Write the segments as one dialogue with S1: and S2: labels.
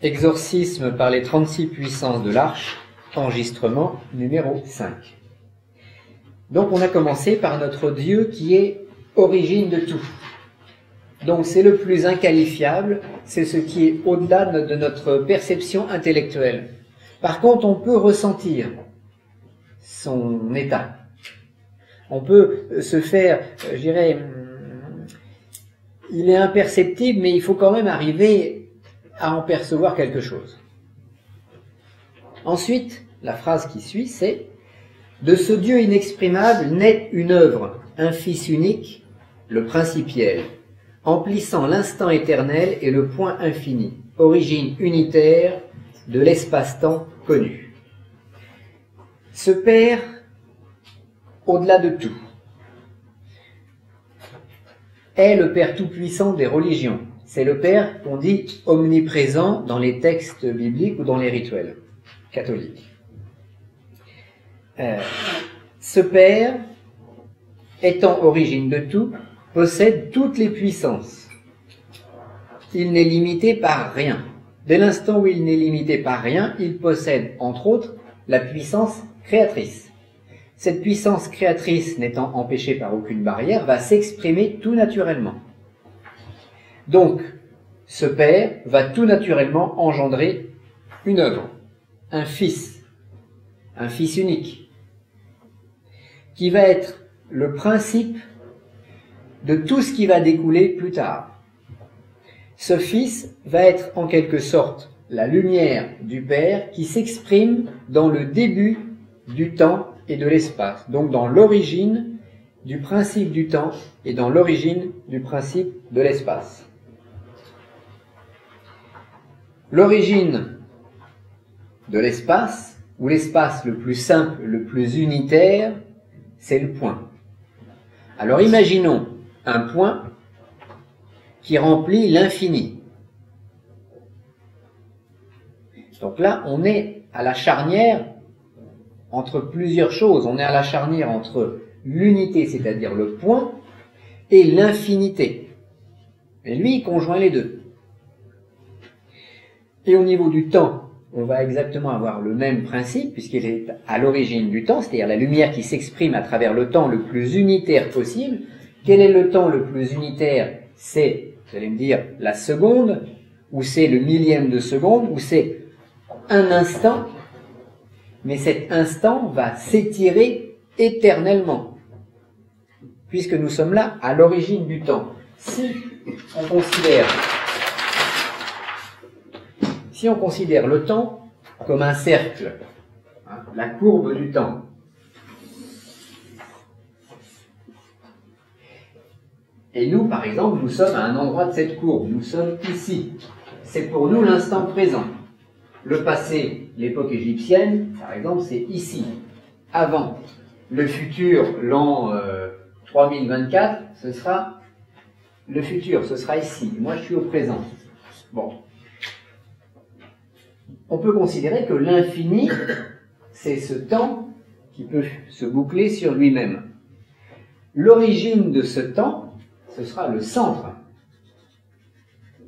S1: Exorcisme par les 36 puissances de l'Arche, enregistrement numéro 5. Donc on a commencé par notre Dieu qui est origine de tout. Donc c'est le plus inqualifiable, c'est ce qui est au-delà de notre perception intellectuelle. Par contre, on peut ressentir son état. On peut se faire, je dirais, il est imperceptible, mais il faut quand même arriver à en percevoir quelque chose. Ensuite, la phrase qui suit, c'est « De ce Dieu inexprimable naît une œuvre, un Fils unique, le principiel, emplissant l'instant éternel et le point infini, origine unitaire de l'espace-temps connu. Ce Père, au-delà de tout, est le Père tout-puissant des religions. C'est le Père qu'on dit omniprésent dans les textes bibliques ou dans les rituels catholiques. Ce Père, étant origine de tout, possède toutes les puissances. Il n'est limité par rien. Dès l'instant où il n'est limité par rien, il possède, entre autres, la puissance créatrice. Cette puissance créatrice, n'étant empêchée par aucune barrière, va s'exprimer tout naturellement. Donc, ce Père va tout naturellement engendrer une œuvre, un Fils unique, qui va être le principe de tout ce qui va découler plus tard. Ce Fils va être en quelque sorte la lumière du Père qui s'exprime dans le début du temps et de l'espace, donc dans l'origine du principe du temps et dans l'origine du principe de l'espace. L'origine de l'espace, ou l'espace le plus simple, le plus unitaire, c'est le point. Alors imaginons un point qui remplit l'infini. Donc là, on est à la charnière entre plusieurs choses. On est à la charnière entre l'unité, c'est-à-dire le point, et l'infinité. Et lui, il conjoint les deux. Et au niveau du temps, on va exactement avoir le même principe, puisqu'il est à l'origine du temps, c'est-à-dire la lumière qui s'exprime à travers le temps le plus unitaire possible. Quel est le temps le plus unitaire? C'est, vous allez me dire, la seconde, ou c'est le millième de seconde, ou c'est un instant, mais cet instant va s'étirer éternellement, puisque nous sommes là à l'origine du temps. Si on considère le temps comme un cercle, hein, la courbe du temps, et nous, par exemple, nous sommes à un endroit de cette courbe, nous sommes ici. C'est pour nous l'instant présent. Le passé, l'époque égyptienne, par exemple, c'est ici, avant. Le futur, l'an 3024, ce sera le futur, ce sera ici. Moi, je suis au présent. Bon. On peut considérer que l'infini, c'est ce temps qui peut se boucler sur lui-même. L'origine de ce temps, ce sera le centre.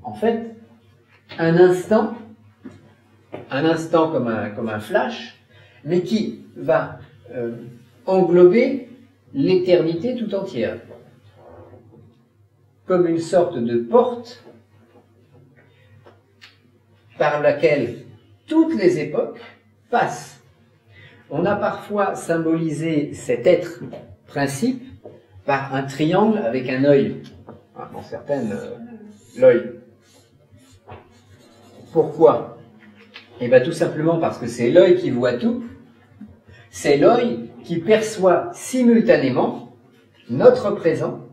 S1: En fait, un instant comme un flash, mais qui va englober l'éternité tout entière. Comme une sorte de porte par laquelle toutes les époques passent. On a parfois symbolisé cet être principe par un triangle avec un œil. Dans certaines, l'œil. Pourquoi? Eh bien tout simplement parce que c'est l'œil qui voit tout, c'est l'œil qui perçoit simultanément notre présent,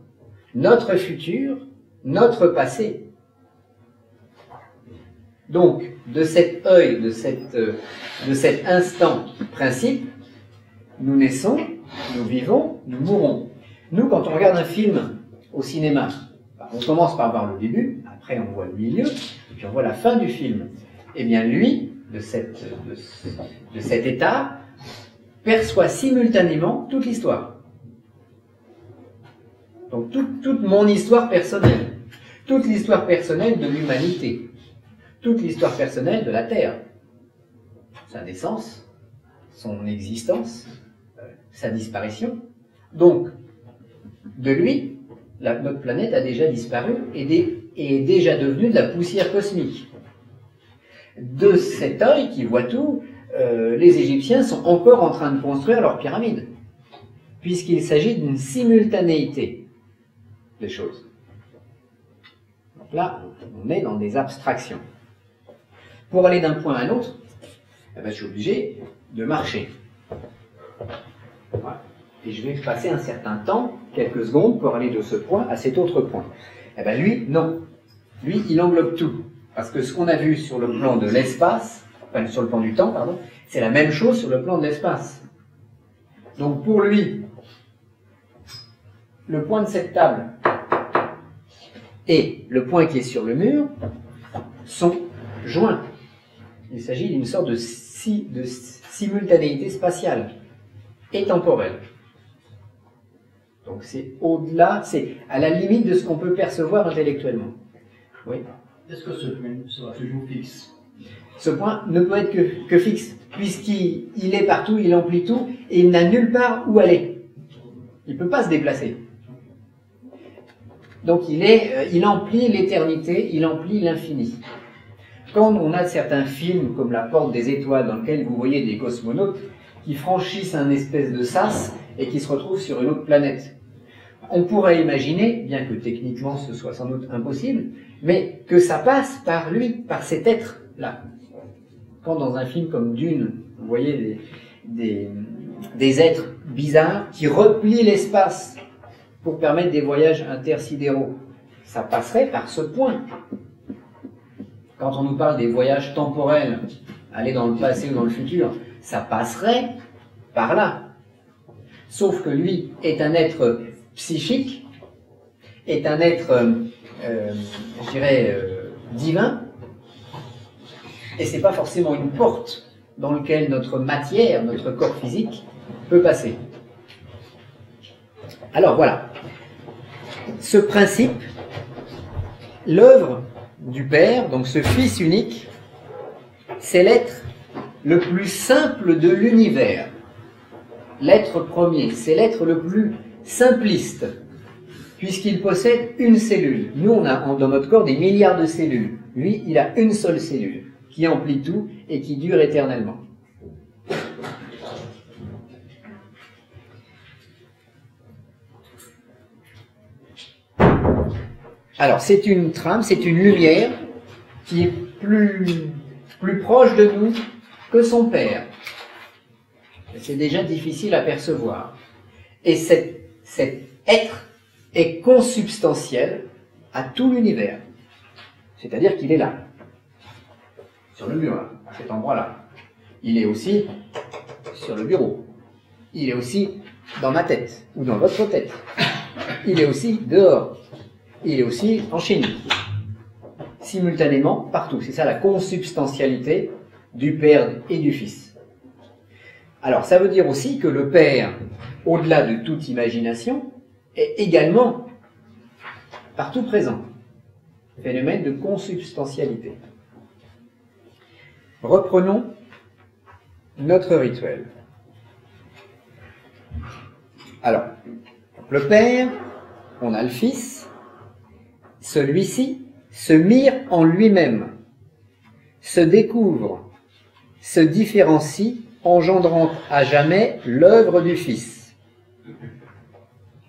S1: notre futur, notre passé. Donc, de cet œil, de cet instant principe, nous naissons, nous vivons, nous mourons. Nous, quand on regarde un film au cinéma, on commence par voir le début, après on voit le milieu, puis on voit la fin du film. Eh bien lui, de cet état, perçoit simultanément toute l'histoire. Donc toute mon histoire personnelle, toute l'histoire personnelle de l'humanité, toute l'histoire personnelle de la Terre. Sa naissance, son existence, sa disparition. Donc, de lui, notre planète a déjà disparu et est déjà devenue de la poussière cosmique. De cet œil qui voit tout, les Égyptiens sont encore en train de construire leur pyramide, puisqu'il s'agit d'une simultanéité des choses. Donc là, on est dans des abstractions. Pour aller d'un point à un autre, eh ben, je suis obligé de marcher. Voilà. Et je vais passer un certain temps, quelques secondes, pour aller de ce point à cet autre point. Eh bien lui, non. Lui, il englobe tout. Parce que ce qu'on a vu sur le plan de l'espace, enfin sur le plan du temps, pardon, c'est la même chose sur le plan de l'espace. Donc pour lui, le point de cette table et le point qui est sur le mur sont joints. Il s'agit d'une sorte de simultanéité spatiale et temporelle. Donc c'est au-delà, c'est à la limite de ce qu'on peut percevoir intellectuellement. Oui.
S2: Est-ce que ce point sera toujours fixe?
S1: Ce point ne peut être que fixe, puisqu'il est partout, il emplit tout, et il n'a nulle part où aller. Il ne peut pas se déplacer. Donc il emplit l'éternité, il emplit l'infini. Quand on a certains films comme La Porte des Étoiles, dans lesquels vous voyez des cosmonautes qui franchissent un espèce de sas et qui se retrouvent sur une autre planète, on pourrait imaginer, bien que techniquement ce soit sans doute impossible, mais que ça passe par lui, par cet être-là. Quand dans un film comme Dune, vous voyez des êtres bizarres qui replient l'espace pour permettre des voyages intersidéraux, ça passerait par ce point. Quand on nous parle des voyages temporels, aller dans le passé ou dans le futur, ça passerait par là. Sauf que lui est un être psychique, est un être, je dirais, divin, et c'est pas forcément une porte dans laquelle notre matière, notre corps physique, peut passer. Alors voilà, ce principe, l'œuvre du Père, donc ce Fils unique, c'est l'être le plus simple de l'univers. L'être premier, c'est l'être le plus simpliste, puisqu'il possède une cellule. Nous, on a dans notre corps des milliards de cellules. Lui, il a une seule cellule, qui emplit tout et qui dure éternellement. Alors, c'est une trame, c'est une lumière qui est plus proche de nous que son Père. C'est déjà difficile à percevoir. Et cet être est consubstantiel à tout l'univers. C'est-à-dire qu'il est là, sur le mur, là, à cet endroit-là. Il est aussi sur le bureau. Il est aussi dans ma tête, ou dans votre tête. Il est aussi dehors. Il est aussi en Chine. Simultanément, partout. C'est ça la consubstantialité du Père et du Fils. Alors, ça veut dire aussi que le Père, au-delà de toute imagination, est également partout présent. Phénomène de consubstantialité. Reprenons notre rituel. Alors, le Père, on a le Fils, celui-ci se mire en lui-même, se découvre, se différencie, engendrant à jamais l'œuvre du Fils.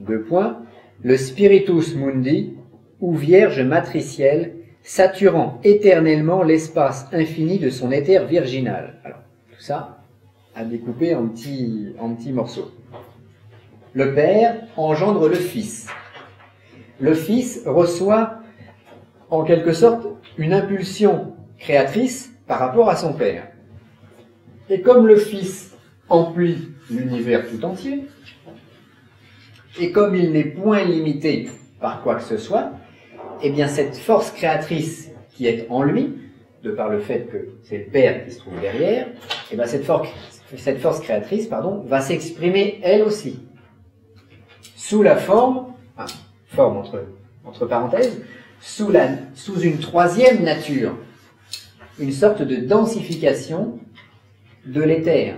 S1: 2 points. Le Spiritus Mundi, ou Vierge matricielle, saturant éternellement l'espace infini de son éther virginal. Alors, tout ça à découper en petits morceaux. Le Père engendre le Fils. Le Fils reçoit en quelque sorte une impulsion créatrice par rapport à son Père. Et comme le Fils emplit l'univers tout entier, et comme il n'est point limité par quoi que ce soit, eh bien cette force créatrice qui est en lui, de par le fait que c'est le Père qui se trouve derrière, eh bien cette force créatrice, va s'exprimer elle aussi, sous la forme entre parenthèses, sous une troisième nature, une sorte de densification de l'éther.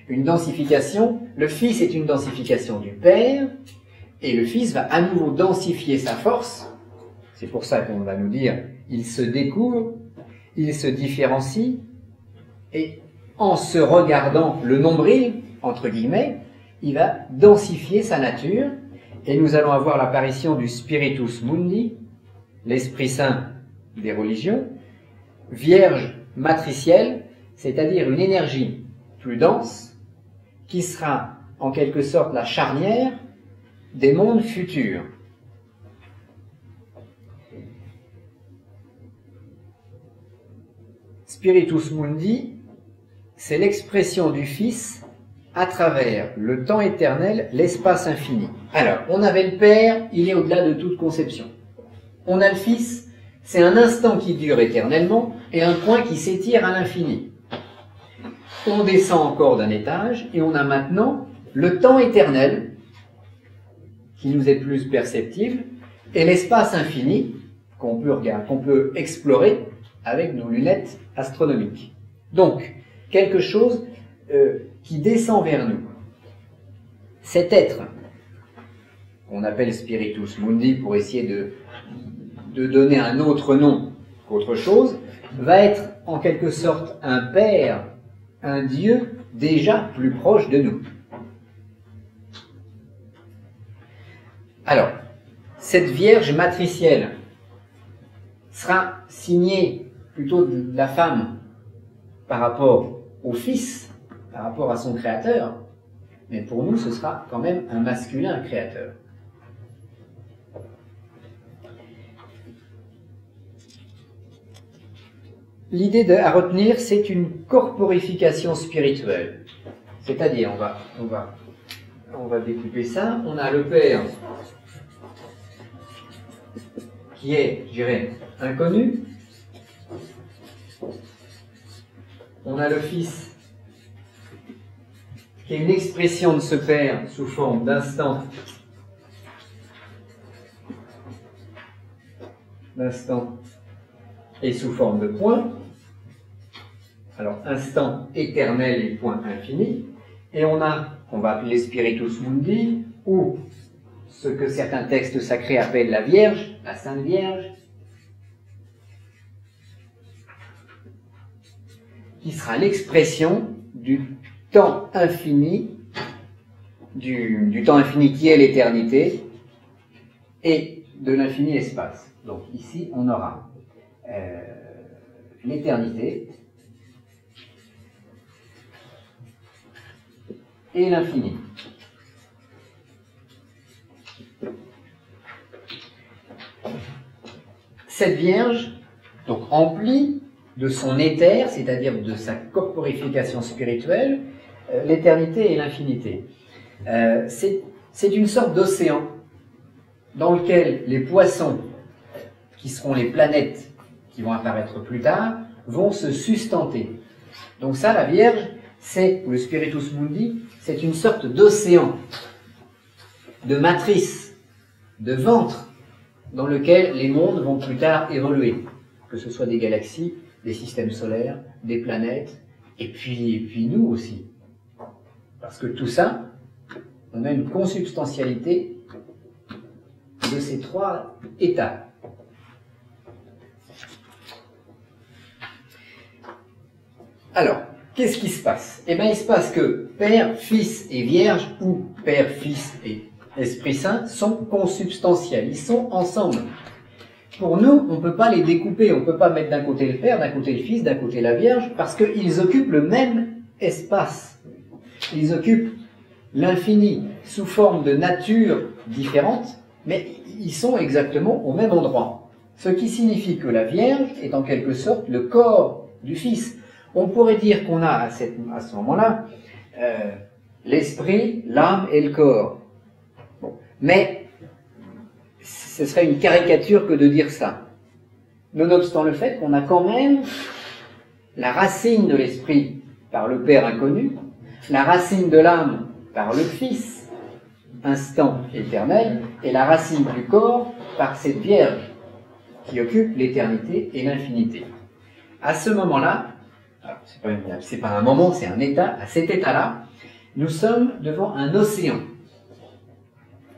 S1: Une densification, le Fils est une densification du Père, et le Fils va à nouveau densifier sa force. C'est pour ça qu'on va nous dire, il se découvre, il se différencie, et en se regardant le nombril, entre guillemets, il va densifier sa nature, et nous allons avoir l'apparition du Spiritus Mundi, l'Esprit Saint des religions, vierge matricielle, c'est-à-dire une énergie plus dense, qui sera en quelque sorte la charnière des mondes futurs. Spiritus Mundi, c'est l'expression du Fils à travers le temps éternel, l'espace infini. Alors, on avait le Père, il est au-delà de toute conception. On a le Fils, c'est un instant qui dure éternellement et un point qui s'étire à l'infini. On descend encore d'un étage et on a maintenant le temps éternel qui nous est plus perceptible et l'espace infini qu'on peut regarder, qu'on peut explorer avec nos lunettes astronomiques. Donc, quelque chose qui descend vers nous. Cet être, qu'on appelle Spiritus Mundi pour essayer de donner un autre nom qu'autre chose, va être en quelque sorte un Père, un Dieu déjà plus proche de nous. Alors, cette Vierge matricielle sera signée plutôt de la femme par rapport au Fils, par rapport à son Créateur, mais pour nous, ce sera quand même un masculin créateur. L'idée à retenir, c'est une corporification spirituelle. C'est-à-dire, on va découper ça. On a le Père qui est, je dirais, inconnu. On a le Fils qui est une expression de ce Père sous forme d'instant et sous forme de point. Alors, instant éternel et point infini. Et on va appeler Spiritus Mundi, ou ce que certains textes sacrés appellent la Vierge, la Sainte Vierge, qui sera l'expression du temps infini, du temps infini qui est l'éternité, et de l'infini espace. Donc ici, on aura l'éternité et l'infini. Cette Vierge, donc emplie de son éther, c'est-à-dire de sa corporification spirituelle, l'éternité et l'infinité. C'est une sorte d'océan dans lequel les poissons, qui seront les planètes qui vont apparaître plus tard, vont se sustenter. Donc ça, la Vierge, ou le Spiritus Mundi, c'est une sorte d'océan, de matrice, de ventre, dans lequel les mondes vont plus tard évoluer, que ce soit des galaxies, des systèmes solaires, des planètes, et puis nous aussi. Parce que tout ça, on a une consubstantialité de ces trois états. Alors, qu'est-ce qui se passe? Eh bien, il se passe que Père, Fils et Vierge, ou Père, Fils et Esprit Saint, sont consubstantiels, ils sont ensemble. Pour nous, on ne peut pas les découper, on ne peut pas mettre d'un côté le Père, d'un côté le Fils, d'un côté la Vierge, parce qu'ils occupent le même espace. Ils occupent l'infini sous forme de nature différente, mais ils sont exactement au même endroit. Ce qui signifie que la Vierge est en quelque sorte le corps du Fils. On pourrait dire qu'on a à ce moment-là l'esprit, l'âme et le corps. Bon. Mais ce serait une caricature que de dire ça. Nonobstant le fait qu'on a quand même la racine de l'esprit par le Père inconnu, la racine de l'âme par le Fils, instant éternel, et la racine du corps par cette Vierge qui occupe l'éternité et l'infinité. à ce moment-là, c'est pas un moment, c'est un état, à cet état-là, nous sommes devant un océan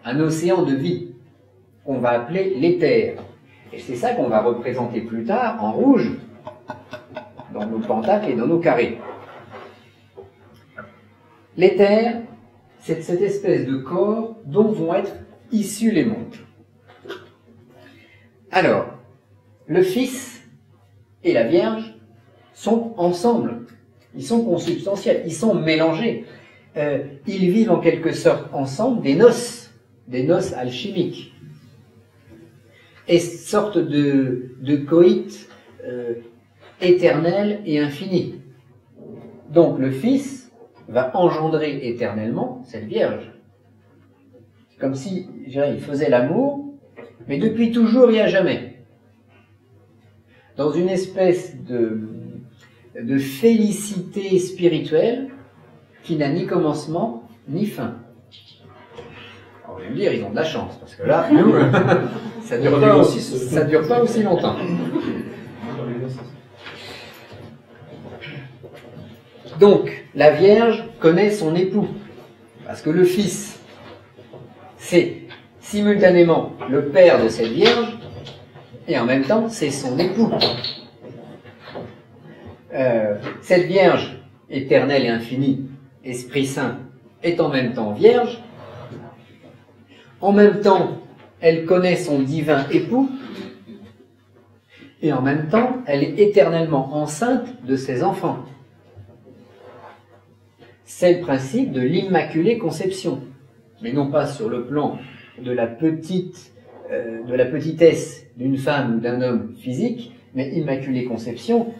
S1: de vie, qu'on va appeler l'éther. Et c'est ça qu'on va représenter plus tard en rouge, dans nos pentacles et dans nos carrés. L'éther, c'est cette espèce de corps dont vont être issus les mondes. Alors, le Fils et la Vierge sont ensemble, ils sont consubstantiels, ils sont mélangés. Ils vivent en quelque sorte ensemble des noces alchimiques. Et sorte de coït éternel et infini. Donc le Fils va engendrer éternellement cette Vierge. C'est comme si, je dirais, il faisait l'amour, mais depuis toujours et à jamais. Dans une espèce de félicité spirituelle qui n'a ni commencement ni fin. Alors, vous allez me dire, ils ont de la chance, parce que là, nous, ça ne dure pas aussi longtemps. Donc, la Vierge connaît son époux, parce que le Fils, c'est simultanément le père de cette Vierge, et en même temps, c'est son époux. Cette Vierge, éternelle et infinie, Esprit Saint, est en même temps Vierge. En même temps, elle connaît son divin époux, et en même temps, elle est éternellement enceinte de ses enfants. C'est le principe de l'Immaculée Conception, mais non pas sur le plan de la petitesse d'une femme ou d'un homme physique, mais Immaculée Conception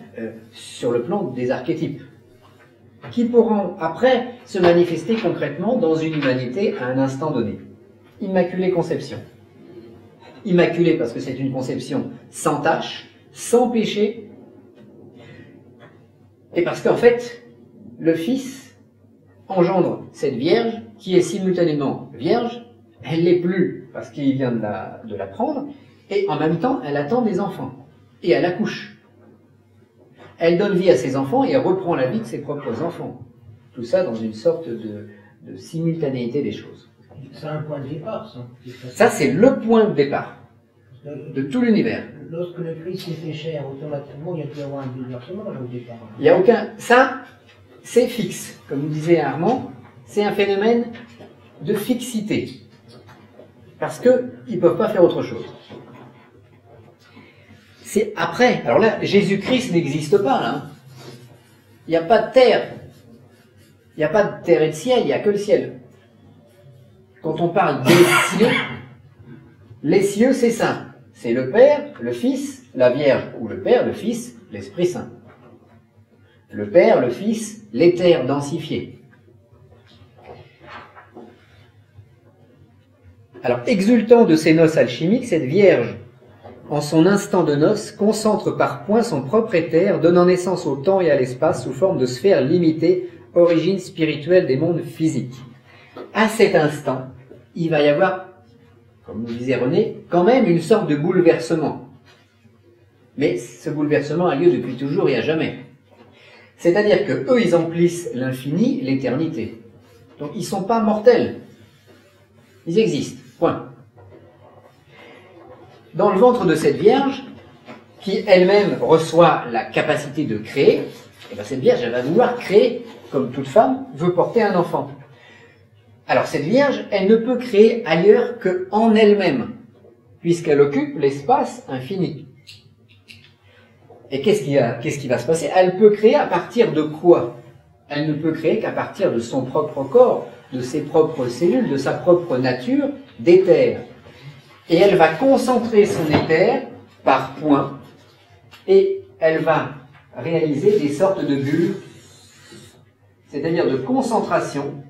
S1: sur le plan des archétypes, qui pourront après se manifester concrètement dans une humanité à un instant donné. Immaculée Conception. Immaculée parce que c'est une conception sans tache, sans péché, et parce qu'en fait, le Fils engendre cette Vierge qui est simultanément Vierge, elle l'est plus parce qu'il vient de la prendre, et en même temps, elle attend des enfants, et elle accouche. Elle donne vie à ses enfants et elle reprend la vie de ses propres enfants. Tout ça dans une sorte de simultanéité des choses.
S2: C'est un point de départ, ça.
S1: Ça, c'est le point de départ de tout l'univers.
S2: Lorsque le Christ s'est fait chair, automatiquement, il y a pu y avoir un bouleversement au départ.
S1: Il n'y a aucun... Ça, c'est fixe. Comme disait Armand, c'est un phénomène de fixité. Parce qu'ils ne peuvent pas faire autre chose. C'est après. Alors là, Jésus-Christ n'existe pas, là. Il n'y a pas de terre. Il n'y a pas de terre et de ciel, il n'y a que le ciel. Quand on parle des cieux, les cieux, c'est ça. C'est le Père, le Fils, la Vierge, ou le Père, le Fils, l'Esprit Saint. Le Père, le Fils, l'éther densifié. Alors, exultant de ces noces alchimiques, cette Vierge, en son instant de noces, concentre par points son propre éther, donnant naissance au temps et à l'espace sous forme de sphères limitées, origine spirituelle des mondes physiques. À cet instant, il va y avoir, comme nous disait René, quand même une sorte de bouleversement. Mais ce bouleversement a lieu depuis toujours et à jamais. C'est-à-dire que eux, ils emplissent l'infini, l'éternité. Donc ils ne sont pas mortels. Ils existent. Point. Dans le ventre de cette Vierge, qui elle-même reçoit la capacité de créer, et bien cette Vierge, elle va vouloir créer, comme toute femme veut porter un enfant. Alors cette Vierge, elle ne peut créer ailleurs qu'en elle-même, puisqu'elle occupe l'espace infini. Et qu'est-ce qui va se passer? Elle peut créer à partir de quoi? Elle ne peut créer qu'à partir de son propre corps, de ses propres cellules, de sa propre nature d'éther. Et elle va concentrer son éther par points, et elle va réaliser des sortes de bulles, c'est-à-dire de concentration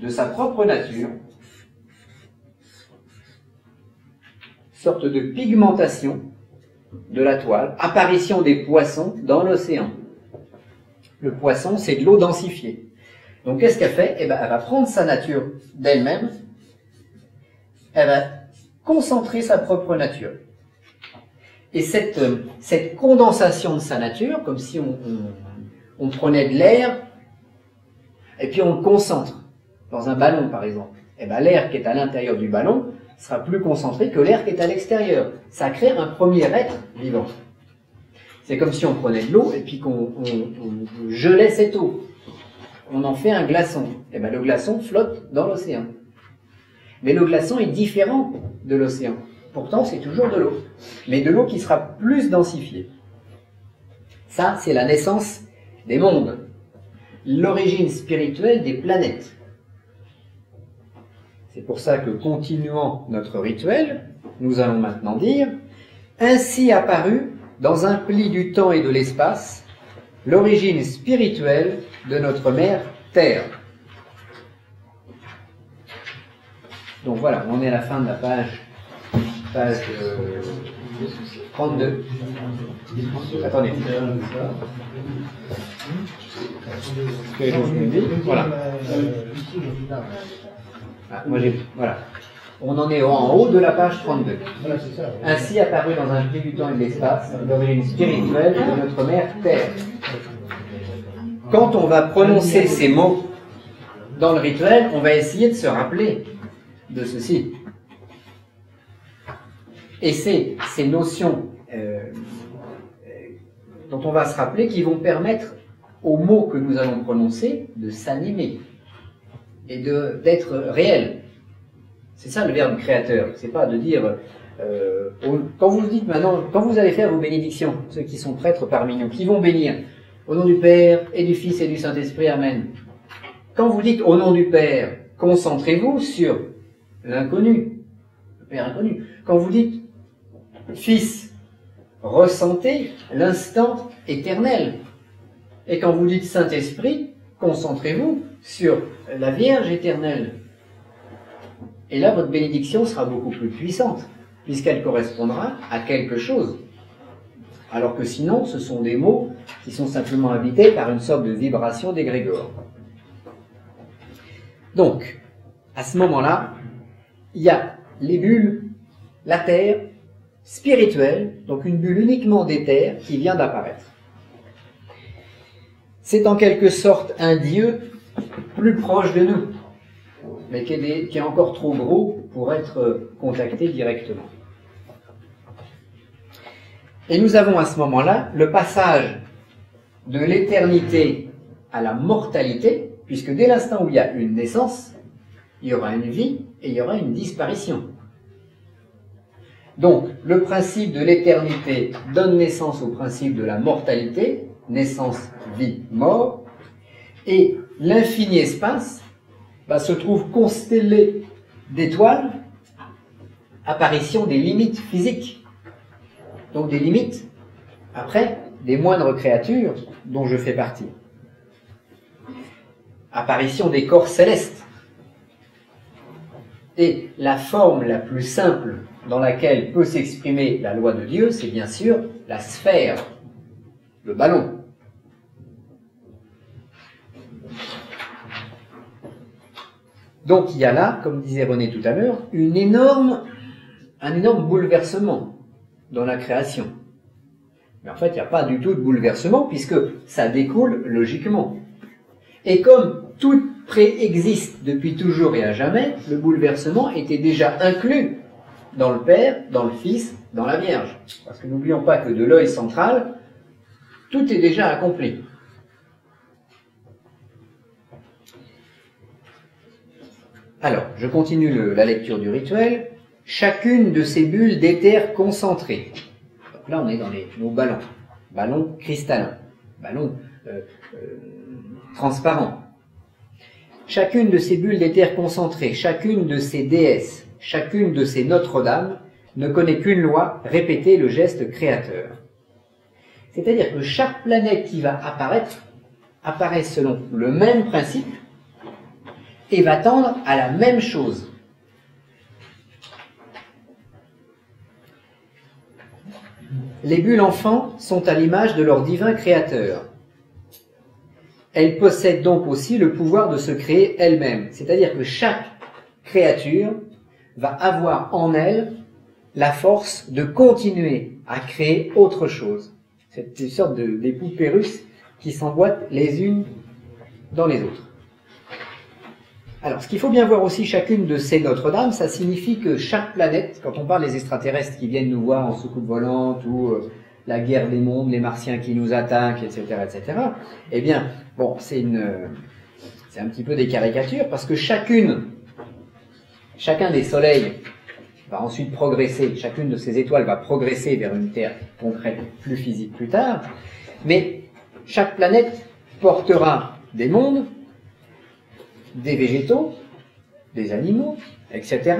S1: de sa propre nature, sorte de pigmentation de la toile, apparition des poissons dans l'océan. Le poisson, c'est de l'eau densifiée. Donc qu'est-ce qu'elle fait? Eh bien, elle va prendre sa nature d'elle-même, elle va concentrer sa propre nature. Et cette condensation de sa nature, comme si on prenait de l'air, et puis on le concentre, dans un ballon par exemple, et bien l'air qui est à l'intérieur du ballon sera plus concentré que l'air qui est à l'extérieur. Ça crée un premier être vivant. C'est comme si on prenait de l'eau et puis qu'on gelait cette eau. On en fait un glaçon. Et bien le glaçon flotte dans l'océan. Mais le glaçon est différent de l'océan. Pourtant, c'est toujours de l'eau. Mais de l'eau qui sera plus densifiée. Ça, c'est la naissance des mondes. L'origine spirituelle des planètes. C'est pour ça que, continuant notre rituel, nous allons maintenant dire « Ainsi apparut, dans un pli du temps et de l'espace, l'origine spirituelle de notre mère Terre. » Donc voilà, on est à la fin de la page 32. Attendez. Voilà. Ah, voilà. On en est en haut de la page 32. Ainsi apparu dans un pli du temps et de l'espace, l'origine spirituelle de notre mère Terre. Quand on va prononcer ces mots dans le rituel, on va essayer de se rappeler de ceci. Et c'est ces notions dont on va se rappeler qui vont permettre aux mots que nous allons prononcer de s'animer et d'être réels. C'est ça le verbe créateur. C'est pas de dire quand vous dites maintenant, quand vous allez faire vos bénédictions, ceux qui sont prêtres parmi nous, qui vont bénir au nom du Père et du Fils et du Saint-Esprit, Amen. Quand vous dites au nom du Père, concentrez-vous sur l'inconnu, le Père inconnu. Quand vous dites Fils, ressentez l'instant éternel. Et quand vous dites Saint-Esprit, concentrez-vous sur la Vierge éternelle. Et là, votre bénédiction sera beaucoup plus puissante, puisqu'elle correspondra à quelque chose. Alors que sinon, ce sont des mots qui sont simplement habités par une sorte de vibration d'égrégore. Donc, à ce moment-là, il y a les bulles, la terre, spirituelle, donc une bulle uniquement d'éther qui vient d'apparaître. C'est en quelque sorte un Dieu plus proche de nous, mais qui est encore trop gros pour être contacté directement. Et nous avons à ce moment-là le passage de l'éternité à la mortalité, puisque dès l'instant où il y a une naissance, il y aura une vie et il y aura une disparition. Donc, le principe de l'éternité donne naissance au principe de la mortalité, naissance, vie, mort, et l'infini espace se trouve constellé d'étoiles, apparition des limites physiques, donc des limites, après, des moindres créatures dont je fais partie. Apparition des corps célestes. Et la forme la plus simple dans laquelle peut s'exprimer la loi de Dieu, c'est bien sûr la sphère, le ballon. Donc il y a là, comme disait René tout à l'heure, un énorme bouleversement dans la création. Mais en fait, il n'y a pas du tout de bouleversement, puisque ça découle logiquement. Et comme tout préexiste depuis toujours et à jamais, le bouleversement était déjà inclus dans le Père, dans le Fils, dans la Vierge. Parce que n'oublions pas que de l'œil central, tout est déjà accompli. Alors, je continue la lecture du rituel. Chacune de ces bulles d'éther concentrées. Donc là, on est dans nos ballons. Ballons cristallins. Ballons transparents. Chacune de ces bulles d'éther concentrées, chacune de ces déesses, chacune de ces Notre-Dame ne connaît qu'une loi, répéter le geste créateur. C'est-à-dire que chaque planète qui va apparaître, apparaît selon le même principe et va tendre à la même chose. Les bulles enfants sont à l'image de leur divin créateur. Elles possèdent donc aussi le pouvoir de se créer elles-mêmes. C'est-à-dire que chaque créature va avoir en elle la force de continuer à créer autre chose. C'est une sorte des poupées russes qui s'emboîtent les unes dans les autres. Alors, ce qu'il faut bien voir aussi, chacune de ces Notre-Dame, ça signifie que chaque planète, quand on parle des extraterrestres qui viennent nous voir en soucoupe volante, ou la guerre des mondes, les martiens qui nous attaquent, etc., eh bien, bon, c'est un petit peu des caricatures, parce que chacun des soleils va ensuite progresser, chacune de ces étoiles va progresser vers une Terre concrète, plus physique plus tard, mais chaque planète portera des mondes, des végétaux, des animaux, etc.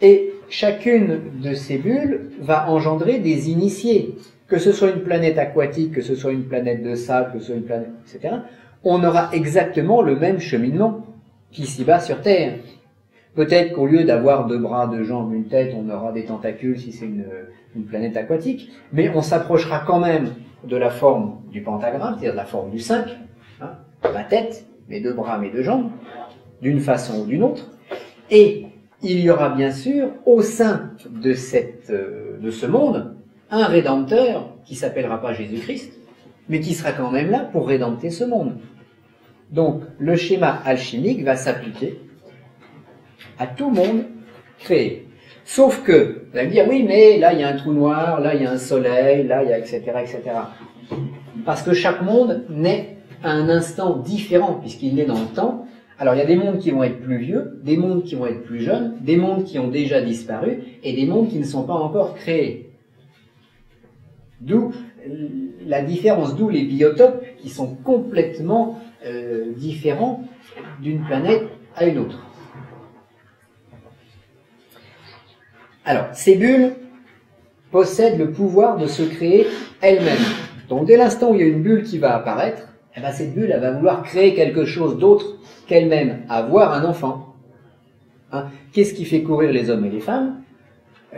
S1: Et chacune de ces bulles va engendrer des initiés. Que ce soit une planète aquatique, que ce soit une planète de sable, que ce soit une planète, etc. On aura exactement le même cheminement qu'ici-bas sur Terre. Peut-être qu'au lieu d'avoir 2 bras, 2 jambes, une tête, on aura des tentacules si c'est une planète aquatique, mais on s'approchera quand même de la forme du pentagramme, c'est-à-dire de la forme du 5, hein, ma tête, mes 2 bras, mes 2 jambes, d'une façon ou d'une autre, et il y aura bien sûr, au sein de ce monde, un Rédempteur qui s'appellera pas Jésus-Christ, mais qui sera quand même là pour rédempter ce monde. Donc, le schéma alchimique va s'appliquer à tout monde créé. Sauf que, vous allez me dire, oui, mais là, il y a un trou noir, là, il y a un soleil, là, il y a etc., etc. Parce que chaque monde naît à un instant différent, puisqu'il naît dans le temps. Alors, il y a des mondes qui vont être plus vieux, des mondes qui vont être plus jeunes, des mondes qui ont déjà disparu, et des mondes qui ne sont pas encore créés. D'où la différence, d'où les biotopes qui sont complètement différents d'une planète à une autre. Alors, ces bulles possèdent le pouvoir de se créer elles-mêmes. Donc, dès l'instant où il y a une bulle qui va apparaître, eh ben, cette bulle, elle va vouloir créer quelque chose d'autre qu'elle-même, avoir un enfant. Hein? Qu'est-ce qui fait courir les hommes et les femmes?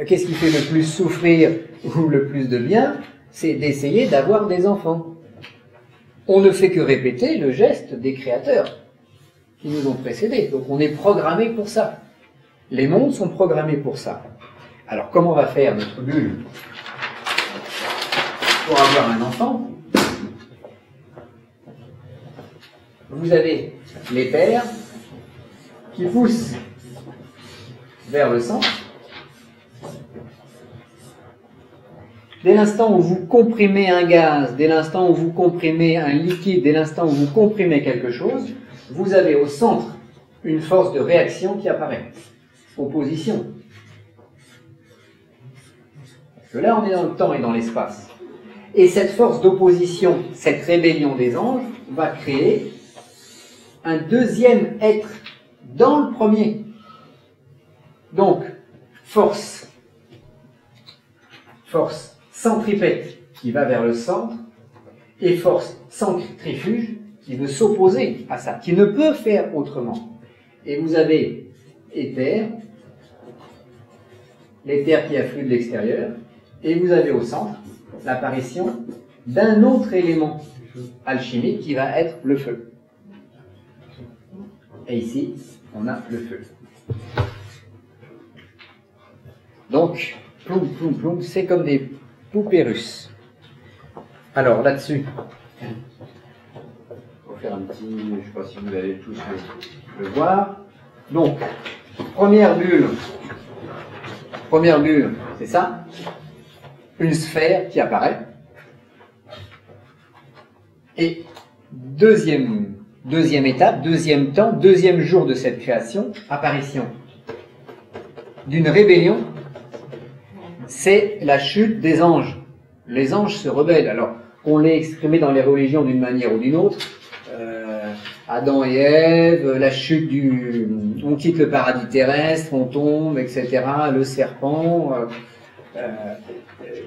S1: Qu'est-ce qui fait le plus souffrir ou le plus de bien? C'est d'essayer d'avoir des enfants. On ne fait que répéter le geste des créateurs qui nous ont précédés. Donc, on est programmé pour ça. Les mondes sont programmés pour ça. Alors, comment va faire notre bulle pour avoir un enfant? Vous avez les pères qui poussent vers le centre. Dès l'instant où vous comprimez un gaz, dès l'instant où vous comprimez un liquide, dès l'instant où vous comprimez quelque chose, vous avez au centre une force de réaction qui apparaît. Opposition. Parce que là, on est dans le temps et dans l'espace. Et cette force d'opposition, cette rébellion des anges, va créer un deuxième être dans le premier. Donc, force centripète qui va vers le centre, et force centrifuge qui veut s'opposer à ça, qui ne peut faire autrement. Et vous avez éther, l'éther qui afflue de l'extérieur, et vous avez au centre l'apparition d'un autre élément alchimique qui va être le feu. Et ici, on a le feu. Donc, ploum, ploum, ploum, c'est comme des poupées russes. Alors, là-dessus, on va faire un petit, je ne sais pas si vous allez tous le voir. Donc, première bulle, c'est ça, une sphère qui apparaît. Et deuxième étape, deuxième temps, deuxième jour de cette création, apparition d'une rébellion, c'est la chute des anges. Les anges se rebellent. Alors, on l'ait exprimé dans les religions d'une manière ou d'une autre. Adam et Ève, la chute on quitte le paradis terrestre, on tombe, etc. Le serpent,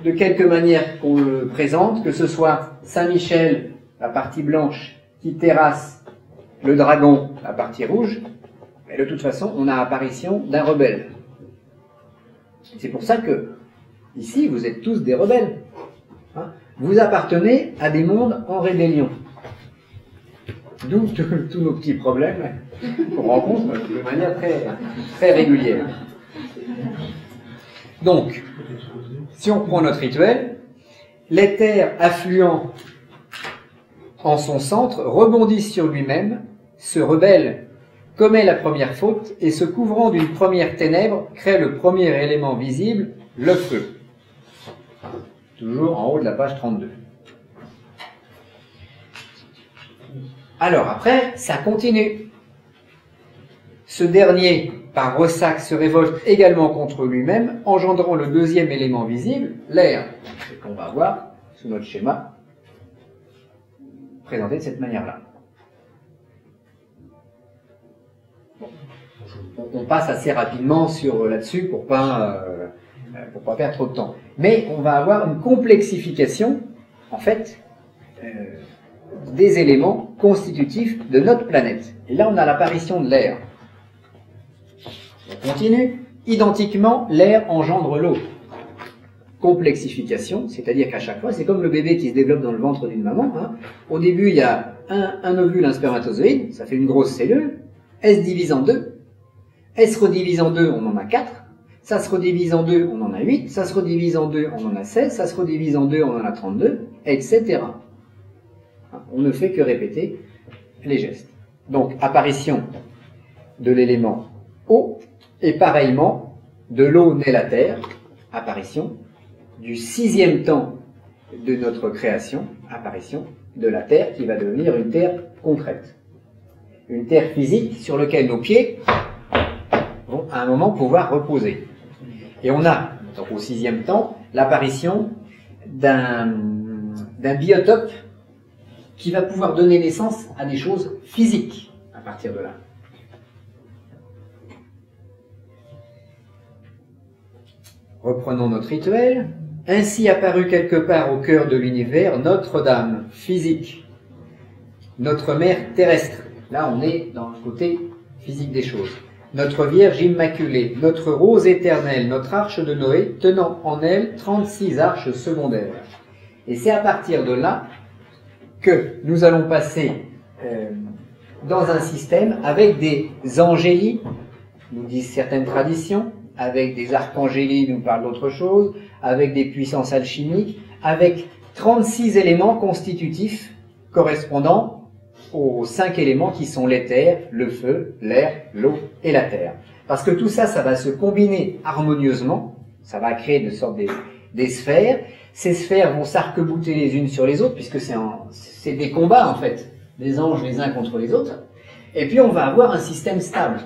S1: de quelque manière qu'on le présente, que ce soit Saint-Michel, la partie blanche, qui terrasse le dragon, la partie rouge, mais de toute façon, on a apparition d'un rebelle. C'est pour ça que, ici, vous êtes tous des rebelles. Hein? Vous appartenez à des mondes en rébellion. D'où tous nos petits problèmes qu'on rencontre de manière très, très régulière. Donc, si on prend notre rituel, l'éther affluent en son centre rebondit sur lui-même, se rebelle, commet la première faute et se couvrant d'une première ténèbre crée le premier élément visible, le feu. Toujours en haut de la page 32. Alors après, ça continue. Ce dernier, par ressac, se révolte également contre lui-même, engendrant le deuxième élément visible, l'air. C'est qu'on va voir sous notre schéma présenté de cette manière-là. On passe assez rapidement là-dessus pour pas perdre trop de temps. Mais on va avoir une complexification, en fait, des éléments constitutifs de notre planète. Et là, on a l'apparition de l'air. On continue. Identiquement, l'air engendre l'eau. Complexification, c'est-à-dire qu'à chaque fois, c'est comme le bébé qui se développe dans le ventre d'une maman. Hein. Au début, il y a un ovule, un spermatozoïde, ça fait une grosse cellule. Elle se divise en deux. Elle se redivise en deux, on en a 4. Ça se redivise en deux, on en a 8. Ça se redivise en deux, on en a 16. Ça se redivise en deux, on en a 32, etc. On ne fait que répéter les gestes. Donc, apparition de l'élément eau, et pareillement, de l'eau naît la terre, apparition du 6e temps de notre création, apparition de la terre qui va devenir une terre concrète. Une terre physique sur laquelle nos pieds vont à un moment pouvoir reposer. Et on a, donc au 6e temps, l'apparition d'un biotope qui va pouvoir donner naissance à des choses physiques à partir de là. Reprenons notre rituel. Ainsi apparut quelque part au cœur de l'univers Notre-Dame, physique, notre mère terrestre. Là, on est dans le côté physique des choses. Notre Vierge Immaculée, notre rose éternelle, notre arche de Noé, tenant en elle 36 arches secondaires. Et c'est à partir de là que nous allons passer dans un système avec des angélies, nous disent certaines traditions, avec des archangélies, nous parlent d'autre chose, avec des puissances alchimiques, avec 36 éléments constitutifs correspondant aux 5 éléments qui sont l'éther, le feu, l'air, l'eau et la terre. Parce que tout ça, ça va se combiner harmonieusement, ça va créer de sorte des sphères. Ces sphères vont s'arc-bouter les unes sur les autres, puisque c'est des combats en fait, des anges les uns contre les autres. Et puis on va avoir un système stable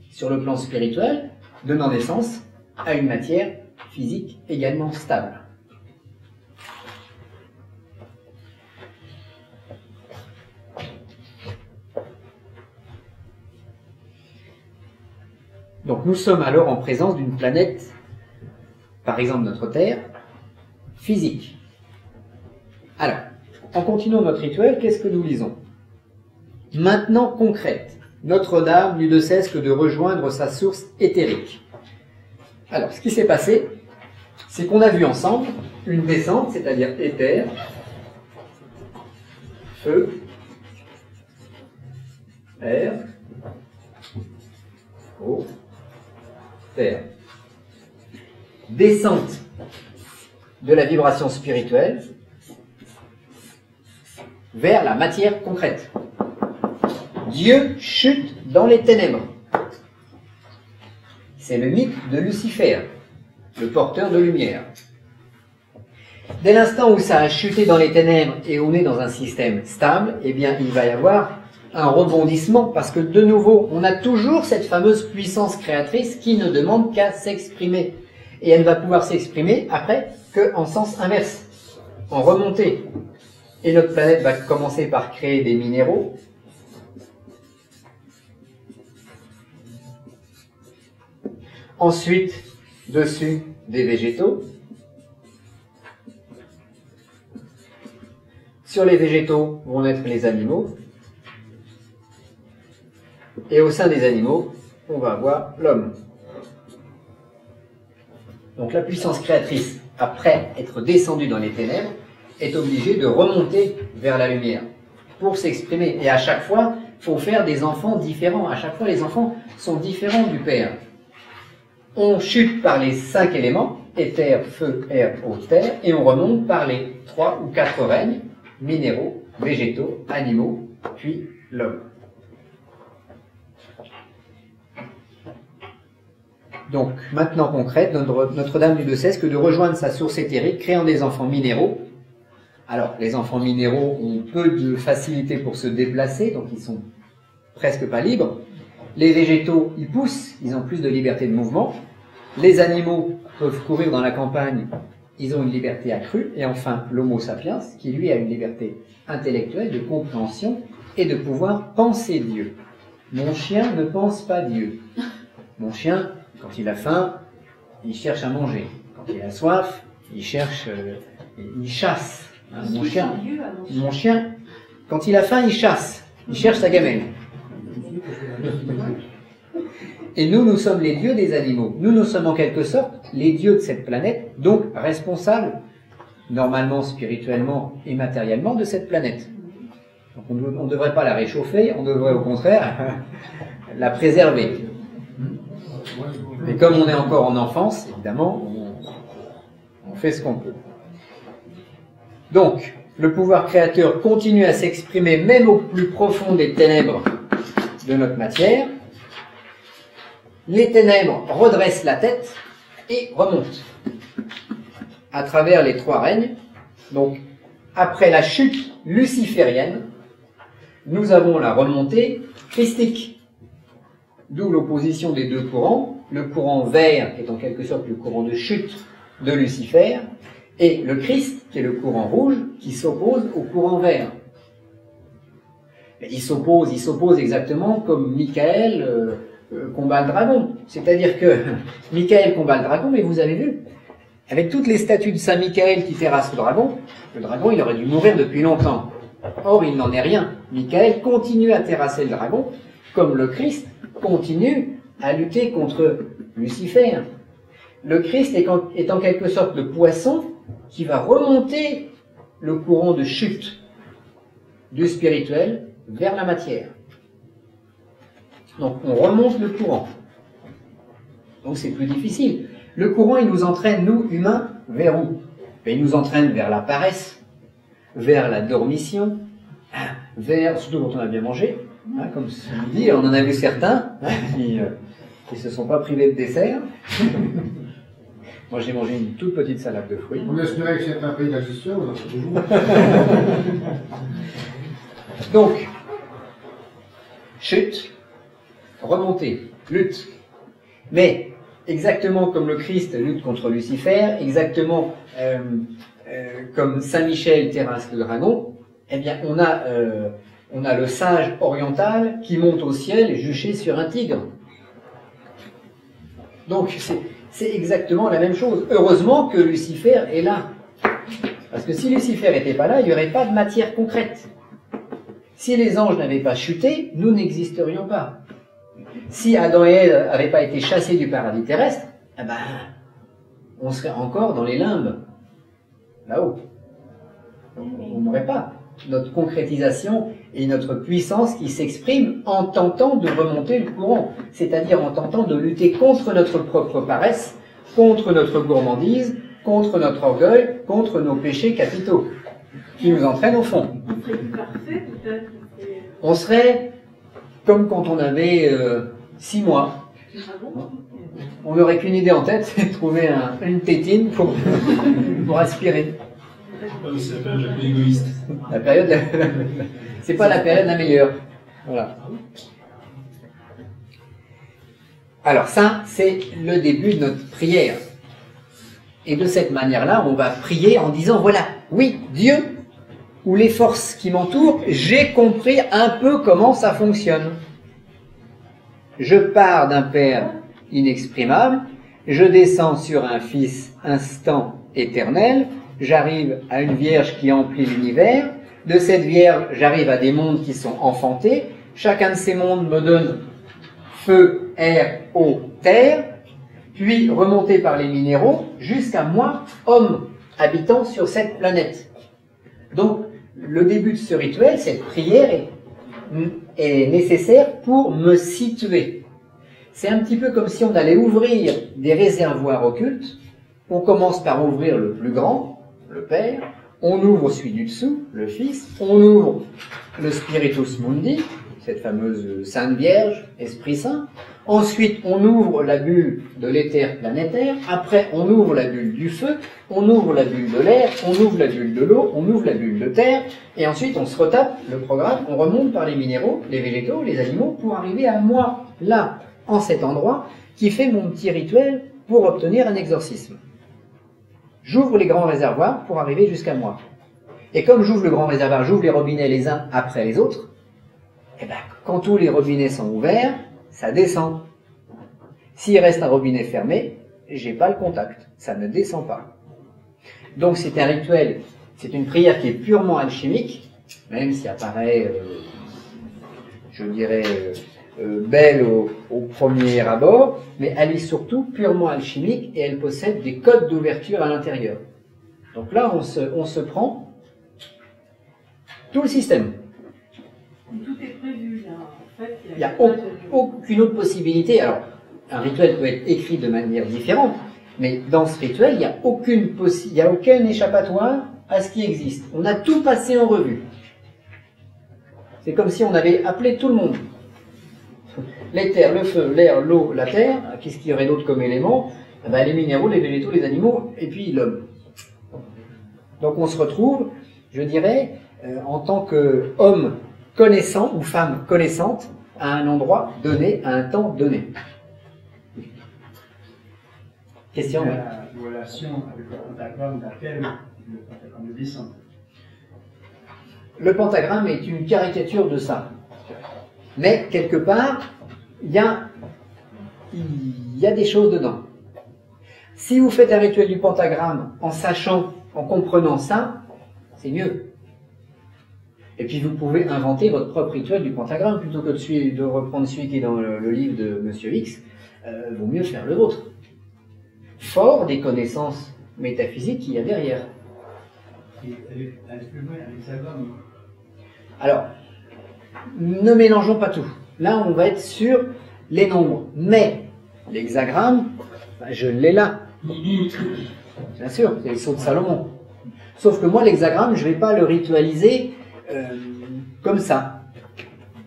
S1: sur le plan spirituel, donnant naissance à une matière physique également stable. Donc nous sommes alors en présence d'une planète, par exemple notre Terre, physique. Alors, en continuant notre rituel, qu'est-ce que nous lisons? Maintenant concrète. Notre-Dame n'eut de cesse que de rejoindre sa source éthérique. Alors, ce qui s'est passé, c'est qu'on a vu ensemble une descente, c'est-à-dire éther, feu, air, eau, terre. Descente de la vibration spirituelle vers la matière concrète. Dieu chute dans les ténèbres. C'est le mythe de Lucifer, le porteur de lumière. Dès l'instant où ça a chuté dans les ténèbres et on est dans un système stable, eh bien il va y avoir un rebondissement parce que de nouveau, on a toujours cette fameuse puissance créatrice qui ne demande qu'à s'exprimer. Et elle ne va pouvoir s'exprimer après qu'en sens inverse, en remontée. Et notre planète va commencer par créer des minéraux. Ensuite, dessus, des végétaux. Sur les végétaux vont naître les animaux. Et au sein des animaux, on va avoir l'homme. Donc la puissance créatrice, après être descendue dans les ténèbres, est obligée de remonter vers la lumière pour s'exprimer. Et à chaque fois, il faut faire des enfants différents. À chaque fois, les enfants sont différents du Père. On chute par les 5 éléments, éther, feu, air, eau, terre, et on remonte par les 3 ou 4 règnes, minéraux, végétaux, animaux, puis l'homme. Donc, maintenant concrète, Notre-Dame ne cesse que de rejoindre sa source éthérique, créant des enfants minéraux. Alors, les enfants minéraux ont peu de facilité pour se déplacer, donc ils sont presque pas libres. Les végétaux, ils poussent, ils ont plus de liberté de mouvement. Les animaux peuvent courir dans la campagne, ils ont une liberté accrue. Et enfin, l'homo sapiens, qui lui a une liberté intellectuelle, de compréhension et de pouvoir penser Dieu. Mon chien ne pense pas Dieu. Mon chien, quand il a faim, il cherche à manger. Quand il a soif, il cherche, il chasse. Hein, mon chien, quand il a faim, il chasse. Il cherche sa gamelle. Et nous, nous sommes les dieux des animaux. Nous sommes en quelque sorte les dieux de cette planète, donc responsables, normalement, spirituellement et matériellement, de cette planète. Donc on ne devrait pas la réchauffer, on devrait au contraire la préserver. Et comme on est encore en enfance, évidemment, on fait ce qu'on peut. Donc, le pouvoir créateur continue à s'exprimer même au plus profond des ténèbres de notre matière. Les ténèbres redressent la tête et remontent à travers les 3 règnes. Donc, après la chute luciférienne, nous avons la remontée christique. D'où l'opposition des 2 courants. Le courant vert est en quelque sorte le courant de chute de Lucifer, et le Christ, qui est le courant rouge, qui s'oppose au courant vert. Il s'oppose exactement comme Michael combat le dragon. C'est-à-dire que Michael combat le dragon, mais vous avez vu, avec toutes les statues de Saint Michael qui terrassent le dragon, il aurait dû mourir depuis longtemps. Or, il n'en est rien. Michael continue à terrasser le dragon, comme le Christ continue à lutter contre Lucifer. Le Christ est en quelque sorte le poisson qui va remonter le courant de chute du spirituel vers la matière. Donc on remonte le courant. Donc c'est plus difficile. Le courant, il nous entraîne, nous, humains, vers où? Il nous entraîne vers la paresse, vers la dormition, vers, surtout quand on a bien mangé, hein, comme ce dit, on en a vu certains qui ne se sont pas privés de dessert. Moi, j'ai mangé une toute petite salade de fruits.
S3: On espérait que c'était un pays d'ajustion, on en fait toujours.
S1: Donc, chute, remontée, lutte. Mais, exactement comme le Christ lutte contre Lucifer, exactement comme Saint Michel terrasse le dragon, eh bien, on a le sage oriental qui monte au ciel juché sur un tigre. Donc, c'est exactement la même chose. Heureusement que Lucifer est là. Parce que si Lucifer n'était pas là, il n'y aurait pas de matière concrète. Si les anges n'avaient pas chuté, nous n'existerions pas. Si Adam et Ève n'avaient pas été chassés du paradis terrestre, eh ben, on serait encore dans les limbes, là-haut. On n'aurait pas notre concrétisation et notre puissance qui s'exprime en tentant de remonter le courant, c'est-à-dire en tentant de lutter contre notre propre paresse, contre notre gourmandise, contre notre orgueil, contre nos péchés capitaux, qui nous entraînent au fond.
S4: On serait plus parfait, peut-être.
S1: On serait comme quand on avait 6 mois. On n'aurait qu'une idée en tête, c'est de trouver une tétine pour aspirer.
S5: C'est la période la plus égoïste.
S1: La période, c'est pas la période la meilleure. Voilà. Alors ça, c'est le début de notre prière. Et de cette manière-là, on va prier en disant, voilà, oui, Dieu, ou les forces qui m'entourent, j'ai compris un peu comment ça fonctionne. Je pars d'un Père inexprimable, je descends sur un Fils instant éternel, j'arrive à une Vierge qui emplit l'univers, de cette Vierge, j'arrive à des mondes qui sont enfantés, chacun de ces mondes me donne feu, air, eau, terre, puis remonté par les minéraux, jusqu'à moi, homme, habitant sur cette planète. Donc, le début de ce rituel, cette prière, est nécessaire pour me situer. C'est un petit peu comme si on allait ouvrir des réservoirs occultes. On commence par ouvrir le plus grand, le Père. On ouvre celui du dessous, le Fils. On ouvre le Spiritus Mundi, cette fameuse Sainte Vierge, Esprit Saint. Ensuite, on ouvre la bulle de l'éther planétaire. Après, on ouvre la bulle du feu. On ouvre la bulle de l'air. On ouvre la bulle de l'eau. On ouvre la bulle de terre. Et ensuite, on se retape le programme. On remonte par les minéraux, les végétaux, les animaux, pour arriver à moi, là, en cet endroit, qui fait mon petit rituel pour obtenir un exorcisme. J'ouvre les grands réservoirs pour arriver jusqu'à moi. Et comme j'ouvre le grand réservoir, j'ouvre les robinets les uns après les autres, et bien, quand tous les robinets sont ouverts, ça descend. S'il reste un robinet fermé, j'ai pas le contact, ça ne descend pas. Donc c'est un rituel, c'est une prière qui est purement alchimique, même si elle paraît, je dirais, belle au premier abord, mais elle est surtout purement alchimique et elle possède des codes d'ouverture à l'intérieur. Donc là, on se prend tout le système.
S4: Tout est prévu là. En fait,
S1: Il n'y a aucune autre possibilité. Alors, un rituel peut être écrit de manière différente, mais dans ce rituel, il n'y a aucun échappatoire à ce qui existe. On a tout passé en revue. C'est comme si on avait appelé tout le monde. L'éther, le feu, l'air, l'eau, la terre. Qu'est-ce qu'il y aurait d'autre comme éléments? Les minéraux, les végétaux, les animaux, et puis l'homme. Donc on se retrouve, je dirais, en tant qu'homme connaissant ou femme connaissante à un endroit donné, à un temps donné. Question?
S5: La relation avec le pentagramme d'appel, le pentagramme de descente.
S1: Le pentagramme est une caricature de ça. Mais quelque part, il y a des choses dedans. Si vous faites un rituel du pentagramme en sachant, en comprenant ça, c'est mieux. Et puis vous pouvez inventer votre propre rituel du pentagramme plutôt que de reprendre celui qui est dans le livre de Monsieur X. Vaut mieux faire le vôtre. Fort des connaissances métaphysiques qu'il y a derrière.
S5: Et aller plus loin, un hexagone.
S1: Alors, ne mélangeons pas tout. Là, on va être sur les nombres. Mais l'hexagramme, je l'ai là. Bien sûr, c'est les sceaux de Salomon. Sauf que moi, l'hexagramme, je ne vais pas le ritualiser comme ça.